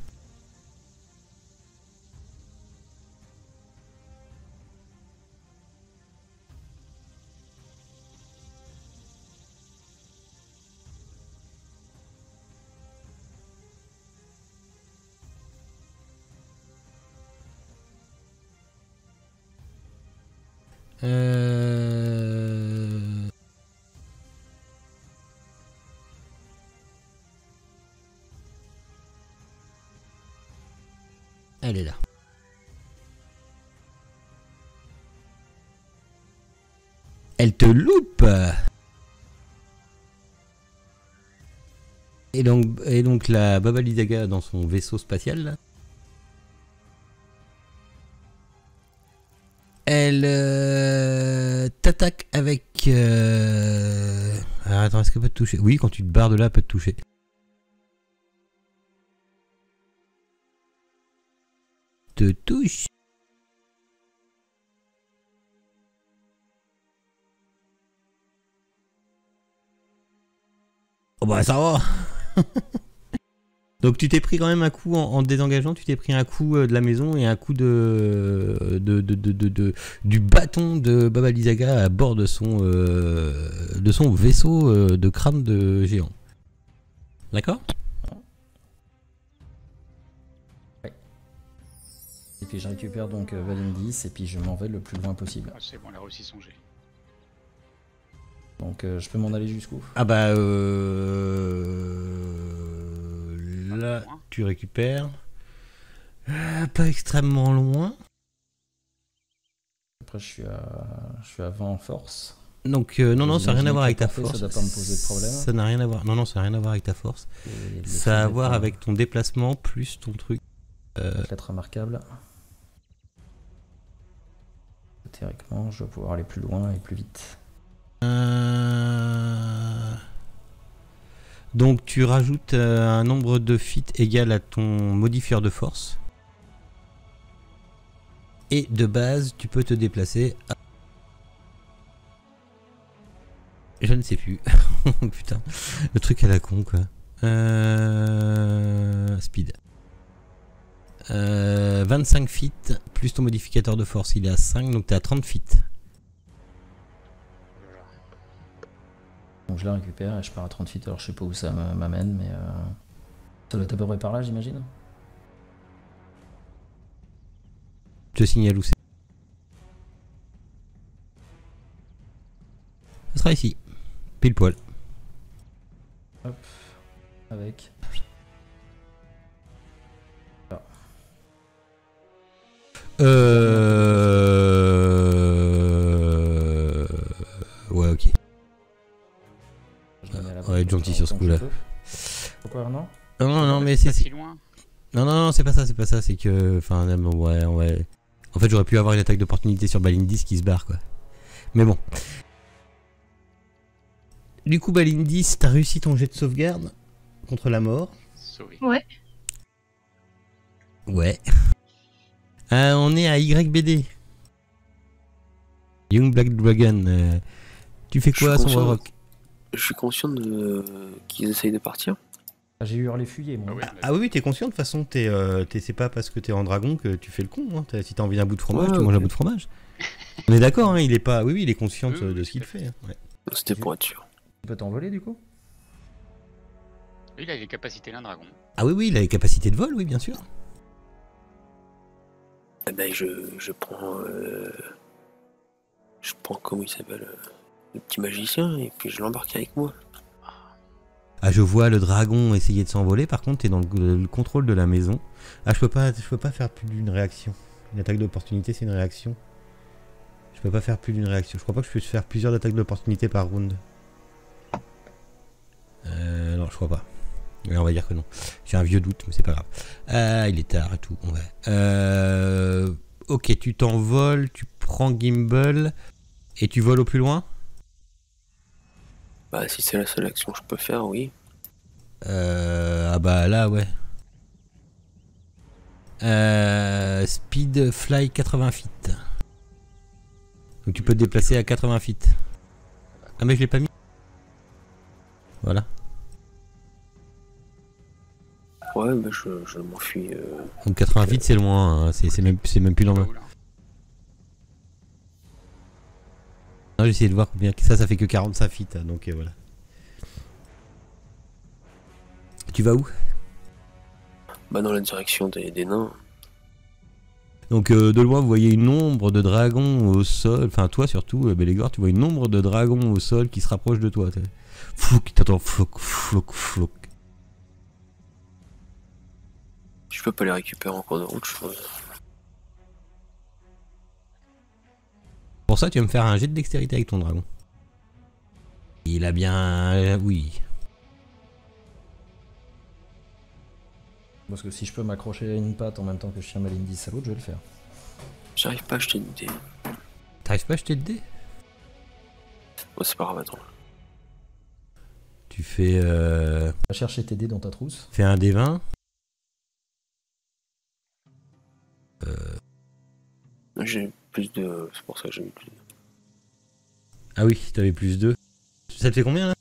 Elle est là. Elle te loupe. Et donc la Baba Lysaga dans son vaisseau spatial là, elle t'attaque avec... Alors attends, est-ce qu'elle peut te toucher? Oui, quand tu te barres de là, elle peut te toucher. Te touche. Oh bah ça va. Donc tu t'es pris quand même un coup en désengageant, tu t'es pris un coup de la maison et un coup du bâton de Baba Lysaga à bord de son vaisseau de crâne de géant. D'accord? Ouais. Et puis je récupère donc Valendis et puis je m'en vais le plus loin possible. Ah, c'est bon, elle a réussi son jet. Donc je peux m'en aller jusqu'où? Ah bah là tu récupères pas extrêmement loin. Après je suis à 20 en force. Donc non, ça n'a rien à voir avec ta force. Ça doit pas me poser de problème. Ça n'a rien à voir. Non, ça n'a rien à voir avec ta force. Ça a à voir avec ton déplacement plus ton truc. Être remarquable. Théoriquement, je vais pouvoir aller plus loin et plus vite. Donc tu rajoutes un nombre de feats égal à ton modifieur de force. Et de base, tu peux te déplacer à... Je ne sais plus. Putain, le truc à la con quoi. Speed. 25 feats plus ton modificateur de force, il est à 5, donc t'es à 30 feats. Donc je la récupère et je pars à 30 feet, alors je sais pas où ça m'amène, mais ça doit être à peu près par là, j'imagine. Je te signale où c'est. Ce sera ici, pile poil. Hop, avec. Là. Ouais, ok. On va être gentil sur ce coup-là. Pourquoi non? Non, mais c'est c'est... si loin. Non, c'est pas ça, c'est que... Enfin, ouais. En fait, j'aurais pu avoir une attaque d'opportunité sur Balindis qui se barre, quoi. Mais bon. Du coup, Balindis, t'as réussi ton jet de sauvegarde contre la mort. Sauvé. Ouais. Ouais. On est à YBD. Young Black Dragon. Tu fais quoi, Sombre Rock? Je suis conscient qu'ils essayent de partir. J'ai hurlé fuyez, moi. Ah oui, t'es conscient de toute façon, c'est pas parce que t'es en dragon que tu fais le con. Hein. Si t'as envie d'un bout de fromage, tu manges un bout de fromage. On est d'accord, hein, il est pas. Oui, il est conscient de ce qu'il fait. Hein. Ouais. C'était pour être sûr. Tu peux t'envoler du coup? Lui, il a les capacités d'un dragon. Ah oui, il a les capacités de vol, oui, bien sûr. Eh ben, je prends. Je prends, comment il s'appelle, le petit magicien, et puis je l'embarque avec moi. Ah, je vois le dragon essayer de s'envoler. Par contre, t'es dans le contrôle de la maison. Ah, je peux pas faire plus d'une réaction. Une attaque d'opportunité, c'est une réaction. Je peux pas faire plus d'une réaction. Je crois pas que je puisse faire plusieurs attaques d'opportunité par round. Non, je crois pas. Mais on va dire que non. J'ai un vieux doute, mais c'est pas grave. Il est tard et tout. Ok, tu t'envoles, tu prends Gimbal et tu voles au plus loin. Bah, si c'est la seule action que je peux faire, oui. Ah bah là, ouais. Speed Fly 80 feet. Donc tu peux te déplacer à 80 feet. Ah mais je l'ai pas mis. Voilà. Ouais, bah, je m'enfuis. Donc 80 feet c'est loin, hein. C'est même plus dans le... Où, là Non, j'ai essayé de voir combien ça fait que 45 feet, hein, donc voilà. Tu vas où? Bah, dans la direction des nains. Donc de loin vous voyez une ombre de dragon au sol, enfin toi surtout Belégor, tu vois une ombre de dragon au sol qui se rapproche de toi. Flouk, t'entends flouk, flouk, flouk. Je peux pas les récupérer en cours de route, je pense. Pour ça tu vas me faire un jet de dextérité avec ton dragon. Il a bien... oui. Parce que si je peux m'accrocher à une patte en même temps que je tiens ma ligne 10 à l'autre, je vais le faire. J'arrive pas à acheter une dé. T'arrives pas à jeter de dés? Ouais, c'est pas grave, attends. Tu fais... Va chercher tes dés dans ta trousse. fais un D20. J'ai plus de... C'est pour ça que j'ai mis plus de... Ah oui, t'avais plus 2. Ça te fait combien là?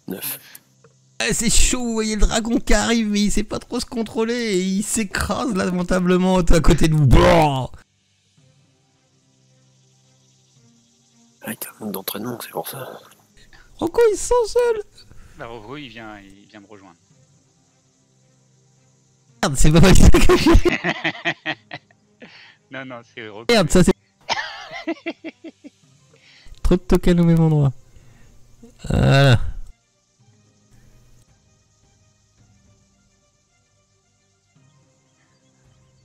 9. Ah, c'est chaud, vous voyez le dragon qui arrive, mais il sait pas trop se contrôler et il s'écrase lamentablement à côté de vous. Blah. Ah, t'as un manque d'entraînement, c'est pour ça. Rocco il se sent seul. Bah, Roro, il vient me rejoindre. Merde, c'est pas moi qui l'ai caché. Non, non, c'est Roro. Merde, ça c'est... Trop de tokens au même endroit. Voilà.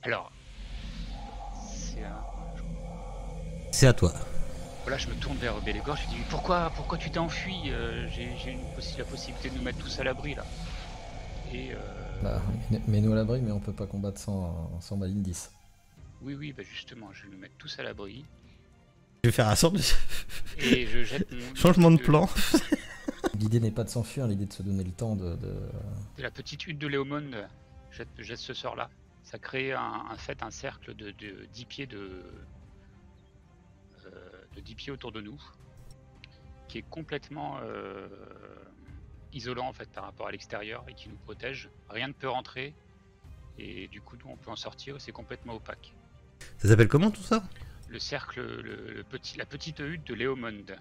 Alors, C'est à toi. voilà, je me tourne vers Belégor, je lui dis pourquoi tu t'es enfui? J'ai la possibilité de nous mettre tous à l'abri là. Et Bah, mets-nous à l'abri, mais on peut pas combattre sans ma ligne 10. oui, bah justement, je vais nous mettre tous à l'abri. Je vais faire un sort de... Et je jette mon... changement de plan. L'idée n'est pas de s'enfuir, l'idée de se donner le temps de... De la petite hutte de Léomonde, jette ce sort là. Ça crée un cercle de 10 pieds de 10 pieds autour de nous, qui est complètement isolant en fait par rapport à l'extérieur et qui nous protège. Rien ne peut rentrer et du coup nous on peut en sortir, c'est complètement opaque. Ça s'appelle comment tout ça? Le cercle, la petite hutte de Léomonde,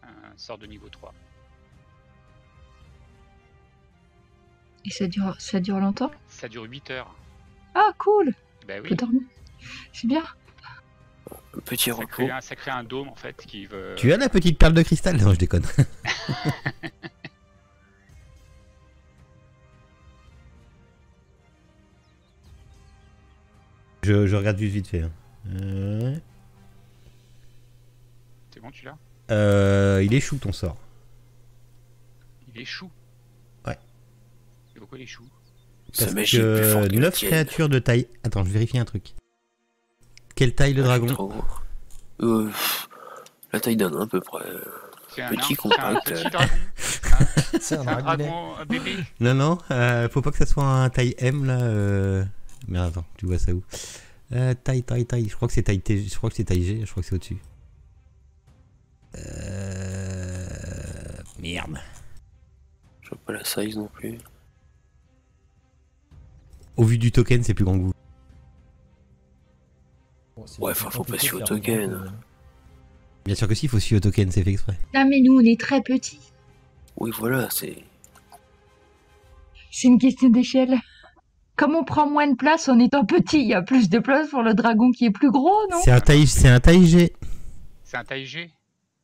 un sort de niveau 3. Et ça dure longtemps? Ça dure 8 heures. Ah, cool! Bah Je oui, peux dormir. C'est bien. Petit ça repos. crée un dôme en fait qui veut... Tu as la petite perle de cristal? Non, je déconne. je regarde juste vite fait. Hein. C'est bon, tu l'as? Il échoue ton sort. Il échoue. Ouais. Et pourquoi il échoue? Sa Parce magie est plus forte que que la 9 tienne. créatures de taille... Attends, je vérifie un truc. Quelle taille le Ah, je suis dragon? trop gros. La taille d'un nain à peu près. C'est un Petit nain, compact. c'est un petit dragon. C'est C'est un dragon, un bébé. Non, non, faut pas que ça soit un taille M là. Merde, attends, tu vois ça où? Taille. Je crois que c'est taille T. Je crois que c'est taille G. Je crois que c'est au-dessus. Merde. Je vois pas la size non plus. Au vu du token, c'est plus grand que vous. Bon, c'est Ouais, plus faut compliqué pas de suivre faire au token. plus grand que- Bien sûr que si, il faut suivre au token, c'est fait exprès. Non, mais nous, on est très petits. Oui, voilà, c'est... C'est une question d'échelle. Comme on prend moins de place en étant petit, il y a plus de place pour le dragon qui est plus gros, non? C'est un taille G. C'est un taille G.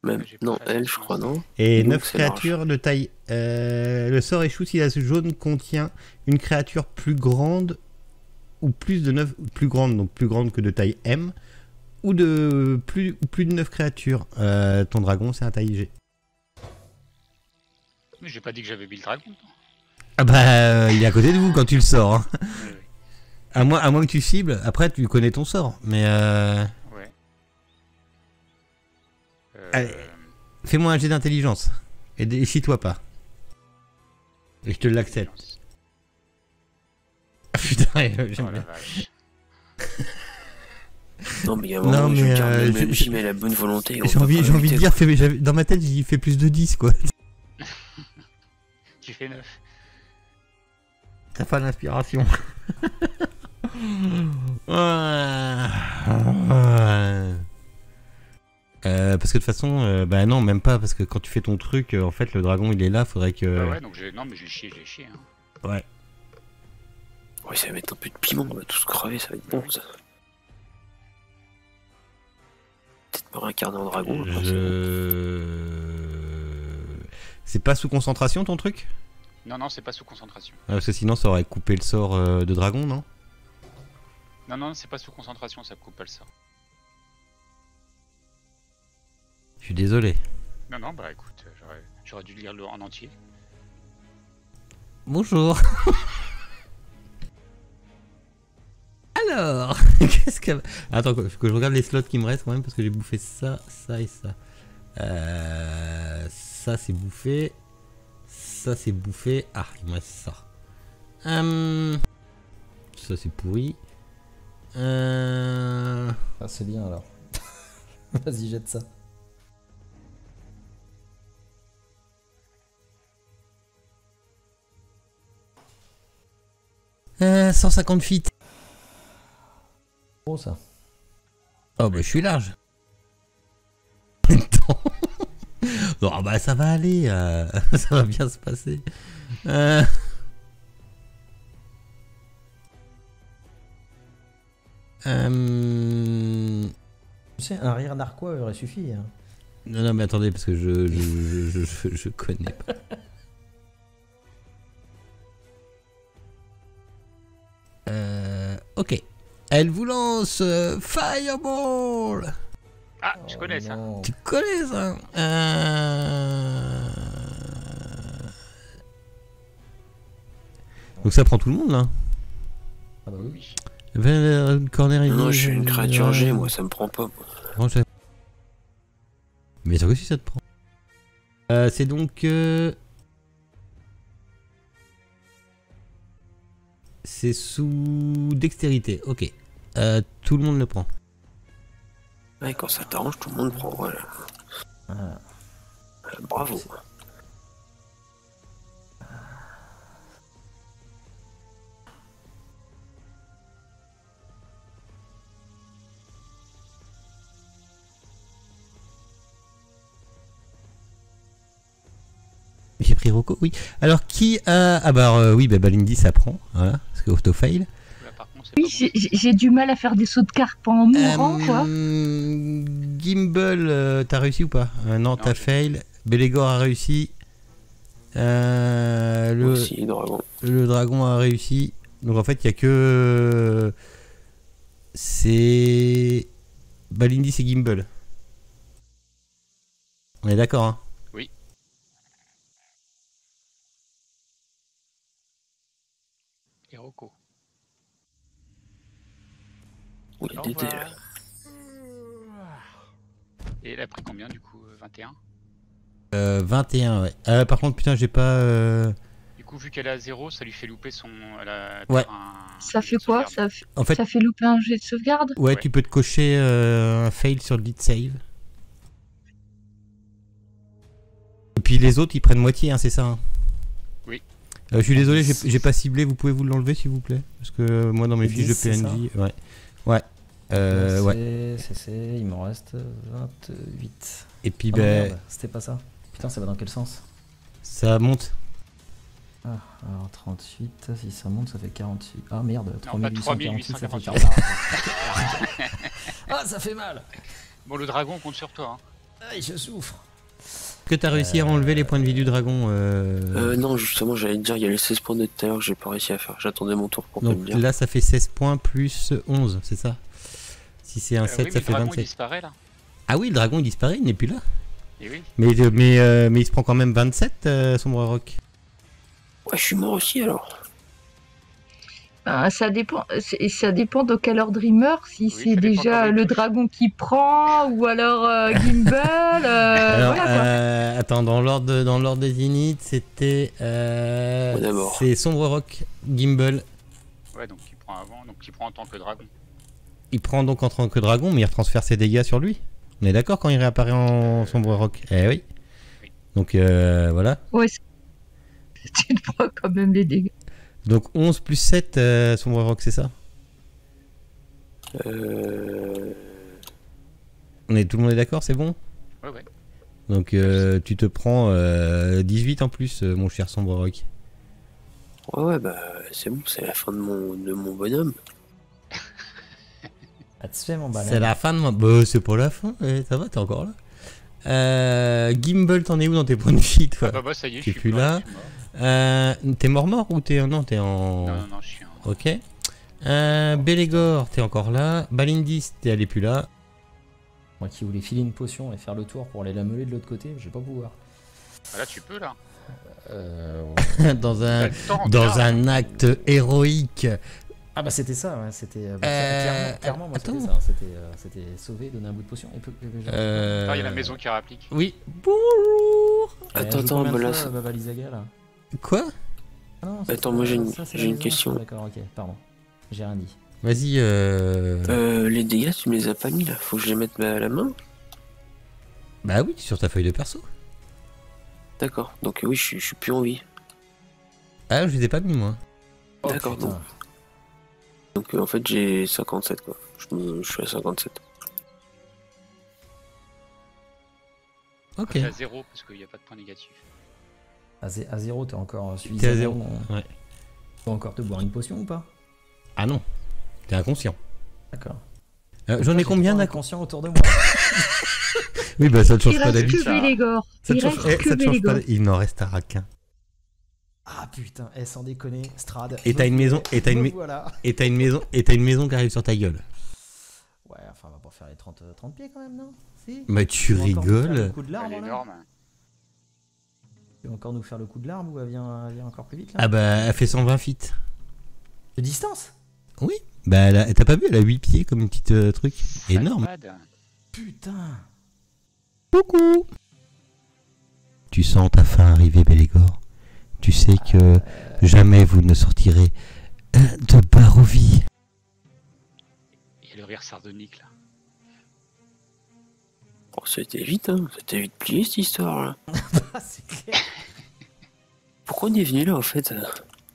Même, J'ai pas non, fait elle, je attention à crois, ça. non. Et Donc, 9 c'est large. créatures de taille. Le sort échoue si la jaune contient une créature plus grande ou plus de 9. Plus grande, donc plus grande que de taille M. Ou de plus de 9 créatures. Ton dragon, c'est un taille G. Mais j'ai pas dit que j'avais mis le dragon. Ah bah, il est à côté de vous quand tu le sors. Hein. Oui, oui. À moins que tu cibles, après tu connais ton sort. Mais Ouais. Allez. Fais-moi un jet d'intelligence. Et déchire-toi pas. Et je te l'accepte. Putain, j'aime Oh la bien. vache. Non, mais il y a un Non, moment où je mais, veux dire, euh, même je- j'y mets la bonne volonté. on J'ai peut envie, pas j'ai envie de lutter, dire, dans ma tête, j'y fais plus de 10 quoi. Tu fais 9. T'as pas d'inspiration. Parce que de toute façon, bah non, même pas, parce que quand tu fais ton truc, en fait, le dragon il est là, faudrait que. Bah ouais, donc non, mais j'ai chié. Hein. Ouais. Ouais, ça va mettre un peu de piment, on va tous crever, ça va être bon ça. Peut-être me réincarner en dragon. après, c'est bon. C'est pas sous concentration ton truc? Non, c'est pas sous concentration. Parce que sinon ça aurait coupé le sort de dragon, non? Non, c'est pas sous concentration, ça coupe pas le sort. Je suis désolé. Non, bah écoute, j'aurais dû lire le en entier. Bonjour. Alors, qu'est-ce que... Attends, faut que je regarde les slots qui me restent quand même parce que j'ai bouffé ça, ça et ça. Ça c'est bouffé. Ça c'est bouffé. Ah, il me reste ça. Ça c'est pourri. Ah, c'est bien alors. Vas-y, jette ça. Euh, 150 feet. Oh, ça. Oh bah je suis large. Attends. Non bah ça va aller, ça va bien se passer. Tu sais, un rire narquois aurait suffi. Hein. Non mais attendez parce que je connais pas. Ok. Elle vous lance Fireball. Ah, je connais ça. Non. Tu connais ça? Donc ça prend tout le monde là. Ah bah oui. Oui. Corner Non, je suis une créature G, moi, ça me prend pas. Moi. Mais sûr que si ça te prend. C'est donc. C'est sous dextérité, ok. Tout le monde le prend. Ouais, quand ça t'arrange, tout le monde prend, voilà. Voilà. Bravo. J'ai pris Rocco, oui. Alors qui a. Ah bah oui, bah Balindy ça prend, voilà, parce que auto-fail. Là, par contre, c'est Oui, pas bon. j'ai du mal à faire des sauts de carpe en mourant, quoi. Gimbal, t'as réussi ou pas? Non, t'as j'ai- fail. Belégor a réussi. Aussi, dragon. Le dragon a réussi. Donc en fait, il y a que. C'est. Balindy, c'est Gimbal. On est d'accord, hein? Et Rocco. Oui, Au Dédé, revoir. là. Et elle a pris combien du coup 21. 21, ouais. Par contre, putain, j'ai pas. Du coup, vu qu'elle est à 0, ça lui fait louper son. Elle a Ouais. Ça fait quoi? sauvegarde. En fait, Ça fait louper un jet de sauvegarde? ouais, Ouais. tu peux te cocher un fail sur le lead save. Et puis les autres, ils prennent moitié, hein, c'est ça, hein? Oui. Je suis désolé, j'ai pas ciblé. Vous pouvez vous l'enlever, s'il vous plaît? Parce que moi, dans mes C'est fiches de 10, c'est ça PNJ, ouais. Ouais. Ouais. C'est, il m'en reste 28. Et puis, Ah non, ben, merde, c'était pas ça. Putain, ça va dans quel sens? ça monte. Ah, alors 38, si ça monte, ça fait 48. Ah merde, Non, pas 3848, ça fait 3848. 40. Ah, ça fait mal! Bon, le dragon compte sur toi. Hein. Aïe, je souffre. Que t'as réussi à enlever les points de vie du dragon Non, justement, j'allais te dire, il y a les 16 points de tout à l'heure que j'ai pas réussi à faire. J'attendais mon tour pour te le Donc dire. là, ça fait 16 points plus 11, c'est ça? Si c'est un 7, oui, ça mais fait le dragon, il 27. disparaît là. Ah oui, le dragon il disparaît, il n'est plus là. Et oui. Mais il se prend quand même 27, Sombre Rock. Ouais, je suis mort aussi alors. Ça dépend de quel ordre il meurt, si ça c'est dépend déjà comment il le touche. dragon qui prend, ou alors Gimbal. Alors, Voilà quoi. attends, dans l'ordre des inits, c'était. d'abord. C'est Sombre Rock, Gimbal. Ouais, donc il prend avant, donc il prend en tant que dragon. Il prend donc en tant que dragon, mais il retransfère ses dégâts sur lui. On est d'accord quand il réapparaît en Sombre Rock? Eh oui. Oui. Donc voilà. Ouais, tu te prends quand même les dégâts. Donc 11 plus 7, Sombre Rock, c'est ça? Tout le monde est d'accord, c'est bon? Ouais, ouais. Donc tu te prends 18 en plus, mon cher Sombre Rock. Ouais, bah c'est bon, c'est la fin de mon bonhomme. Ah, tu fais mon balai. C'est la fin de moi. Bah, c'est pas la fin, ça va, t'es encore là. Gimbal, t'en es où dans tes points de vie, toi? Bah, ça y est, T'es je suis plus là. je suis mort. T'es mort ou t'es. Non, t'es en. Non, je suis en. Ok. Belégor, t'es encore là. Balindis, t'es allé plus là. Moi qui voulais filer une potion et faire le tour pour aller la meuler de l'autre côté, je vais pas pouvoir. Ah, là, tu peux là. dans T'as un, le temps, dans regarde. un acte héroïque. Ah bah c'était ça, ouais, c'était clairement moi c'était attends. ça, c'était sauver, donner un bout de potion et Attends, il y a la maison qui réapplique. Oui. Bonjour. Attends, bah là, Baba Lysaga là. Quoi? Ah non, Attends, moi, j'ai une- ça, c'est j'ai la une maison, question. D'accord, ok, pardon. J'ai rien dit. Vas-y. Les dégâts, tu me les as pas mis là. Faut que je les mette à la main. Bah oui, sur ta feuille de perso. D'accord. Donc oui, je suis plus en vie. Ah, je les ai pas mis moi. D'accord. putain. Donc en fait, j'ai 57 quoi. Je suis à 57. Ok. T'es à 0 parce qu'il n'y a pas de point négatif. À 0, t'es encore T'es à suffisamment. 0. Ouais. Tu peux encore te boire une potion ou pas? Ah non. T'es inconscient. D'accord. J'en ai combien d'inconscients autour de moi? Oui, bah ça ne change Il pas reste d'habitude. que Belégor. Ça Il te change, reste que ça te change pas. Belégor. Il n'en restera qu'un. Ah putain, sans déconner, Strad. Et t'as une maison, et t'as une, Voilà. et t'as une maison, et t'as une maison qui arrive sur ta gueule. Ouais, enfin on va pas faire les 30 pieds quand même, non? Si. Bah tu vas encore nous faire le rigoles. coup de Elle l'arbre, est là énorme. Tu vas encore nous faire le coup de l'arbre ou elle vient encore plus vite là? Ah bah elle fait 120 feet. De distance? Oui. Bah t'as pas vu, elle a 8 pieds comme une petite truc. Énorme. Bad. Putain. Coucou. Tu sens ta fin arriver, Belégor. Tu sais que jamais vous ne sortirez de Barovie. Et le rire sardonique là. Oh, c'était vite, hein. C'était vite plié cette histoire là. Ah, c'est clair. Pourquoi on est venu là en fait?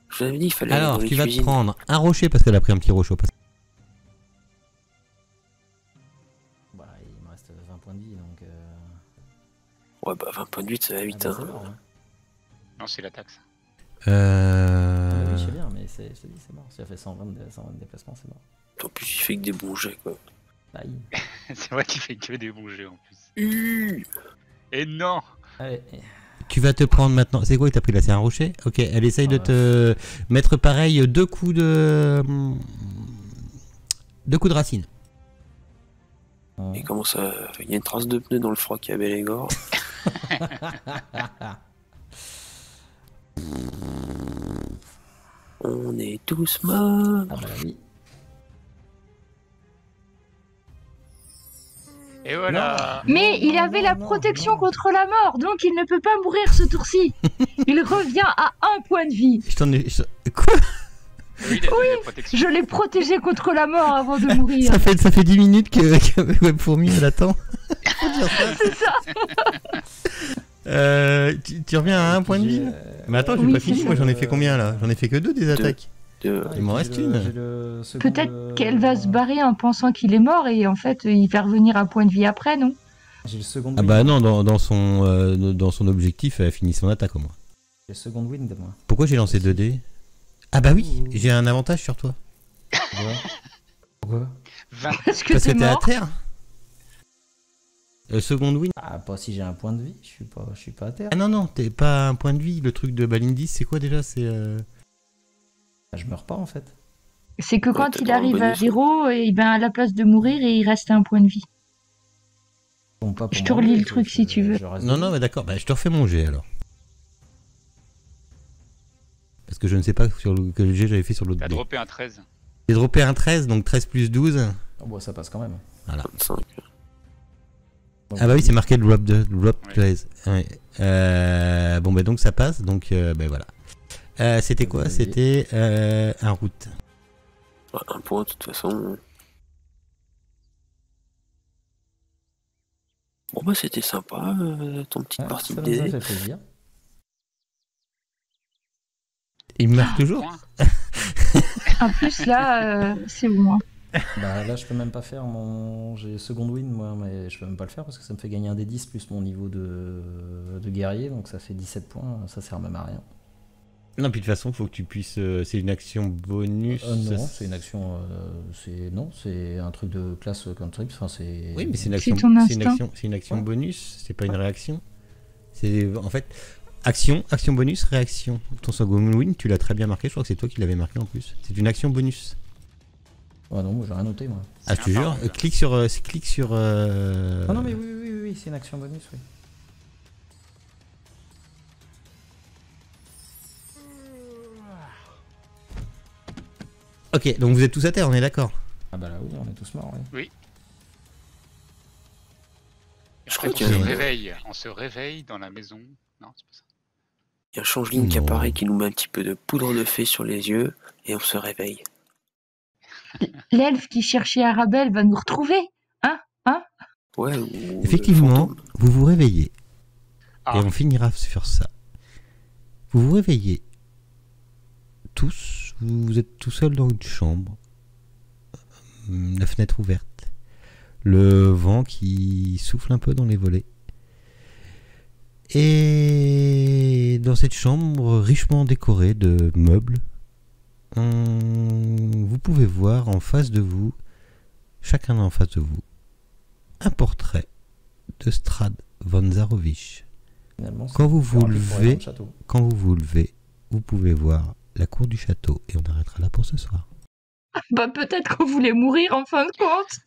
Je vous avais dit, il fallait aller Alors dans les tu vas te cuisines. prendre un rocher parce qu'elle a pris un petit rocher. Bah, il me reste 20 points de vie donc. Ouais, bah 20 points de 8, ça va vite. bah, Hein. c'est mort, hein. Non, c'est la taxe. Ah, bah oui, je sais bien, mais je te dis, c'est mort. Si elle fait 120 déplacements, c'est mort. En plus, il fait que des bons jets quoi. Aïe. C'est vrai qu'il fait que des bons jeux en plus. Et non. Allez. Tu vas te prendre maintenant. C'est quoi que t'as pris là? C'est un rocher? Ok, elle essaye de te mettre pareil 2 coups de. 2 coups de racine. Et comment ça? Il y a une trace de pneu dans le froid qui a Belégor. On est tous morts. Ah bah oui. Et voilà. Mais il avait la protection contre la mort, donc il ne peut pas mourir ce tour-ci. Il revient à 1 point de vie. Je t'en ai. Quoi? Oui, il a donné la protection. Je l'ai protégé contre la mort avant de mourir. Ça fait 10 minutes que Webfourmi elle attend. Faut dire ça. C'est ça. Tu reviens à 1 point de vie là? Mais attends, j'ai Oui, pas c'est fini. ça. Moi j'en ai fait combien là? J'en ai fait que 2 des attaques. Il m'en reste une. Peut-être qu'elle va se barrer en pensant qu'il est mort et en fait il va revenir à point de vie après, non? J'ai le second Ah wind. bah non, dans son objectif, elle a fini son attaque au moins. J'ai le second wind, moi. Pourquoi j'ai lancé 2 dés? Ah bah oui, j'ai un avantage sur toi. Pourquoi? 20. Parce que Parce que t'es t'es à mort. terre. Seconde win. Ah, pas si j'ai un point de vie, je suis pas à terre. Ah non, non, t'es pas un point de vie. Le truc de Balindis, c'est quoi déjà? C'est. Ah, je meurs pas en fait. C'est que quand t'as il droit au arrive à bonus, 0, et ben à la place de mourir, et il reste un point de vie. Bon, pas pour Je te manger, relis le truc si tu veux. je reste Non, debout. non, mais d'accord. Bah, je te refais mon jet alors. Parce que je ne sais pas sur quel jet j'avais fait sur l'autre T'as dé. droppé un 13. J'ai droppé un 13, donc 13 plus 12. Oh, bah, ça passe quand même. 25. Donc, Ah bah oui, c'est marqué drop Ouais. 13. Ouais. Bon, bah donc ça passe, donc bah voilà. C'était quoi? C'était un route. Ouais, un point, de toute façon. Bon, bah, c'était sympa, ton petite ouais, partie ça de nous a dés. fait plaisir. Il me marque toujours? Point. En plus, là, c'est bon. Hein. Bah là, je peux même pas faire mon. J'ai second win, moi, mais je peux même pas le faire parce que ça me fait gagner un D10 plus mon niveau de guerrier, donc ça fait 17 points, ça sert même à rien. Non, puis de toute façon, faut que tu puisses. C'est une action bonus. Non, c'est une action. Non, c'est un truc de classe cantrip. Enfin, c'est. Oui, mais c'est une C'est action. ton C'est une instinct. action, c'est une action Ouais. bonus, c'est pas une réaction. C'est en fait action, action bonus, réaction. Ton second win, tu l'as très bien marqué. Je crois que c'est toi qui l'avais marqué en plus. C'est une action bonus. Ouais, non, moi j'ai rien noté, moi. Ah, je te jure. imparable. Clique sur. Clique sur. Ah non, mais oui, c'est une action bonus, oui. Ok, donc vous êtes tous à terre, on est d'accord. Ah bah là, oui, on est tous morts, oui. Je Après, crois on qu'il y se a- réveille. On se réveille dans la maison. Non, c'est pas ça. Il y a un changeling qui Non. apparaît, qui nous met un petit peu de poudre de fée sur les yeux, et on se réveille. L'elfe qui cherchait Arabelle va nous retrouver. Ouais, ou le Effectivement, fantôme. vous vous réveillez. Ah, Et on finira sur ça. Vous vous réveillez tous, vous êtes tout seul dans une chambre, la fenêtre ouverte, le vent qui souffle un peu dans les volets. Et dans cette chambre richement décorée de meubles, vous pouvez voir en face de vous, chacun en face de vous, un portrait de Strad von Zarovich. Finalement, c'est Quand vous vous plus rapide pour aller dans levez, le château. quand vous vous levez, vous pouvez voir la cour du château et on arrêtera là pour ce soir. Bah peut-être qu'on voulait mourir en fin de compte.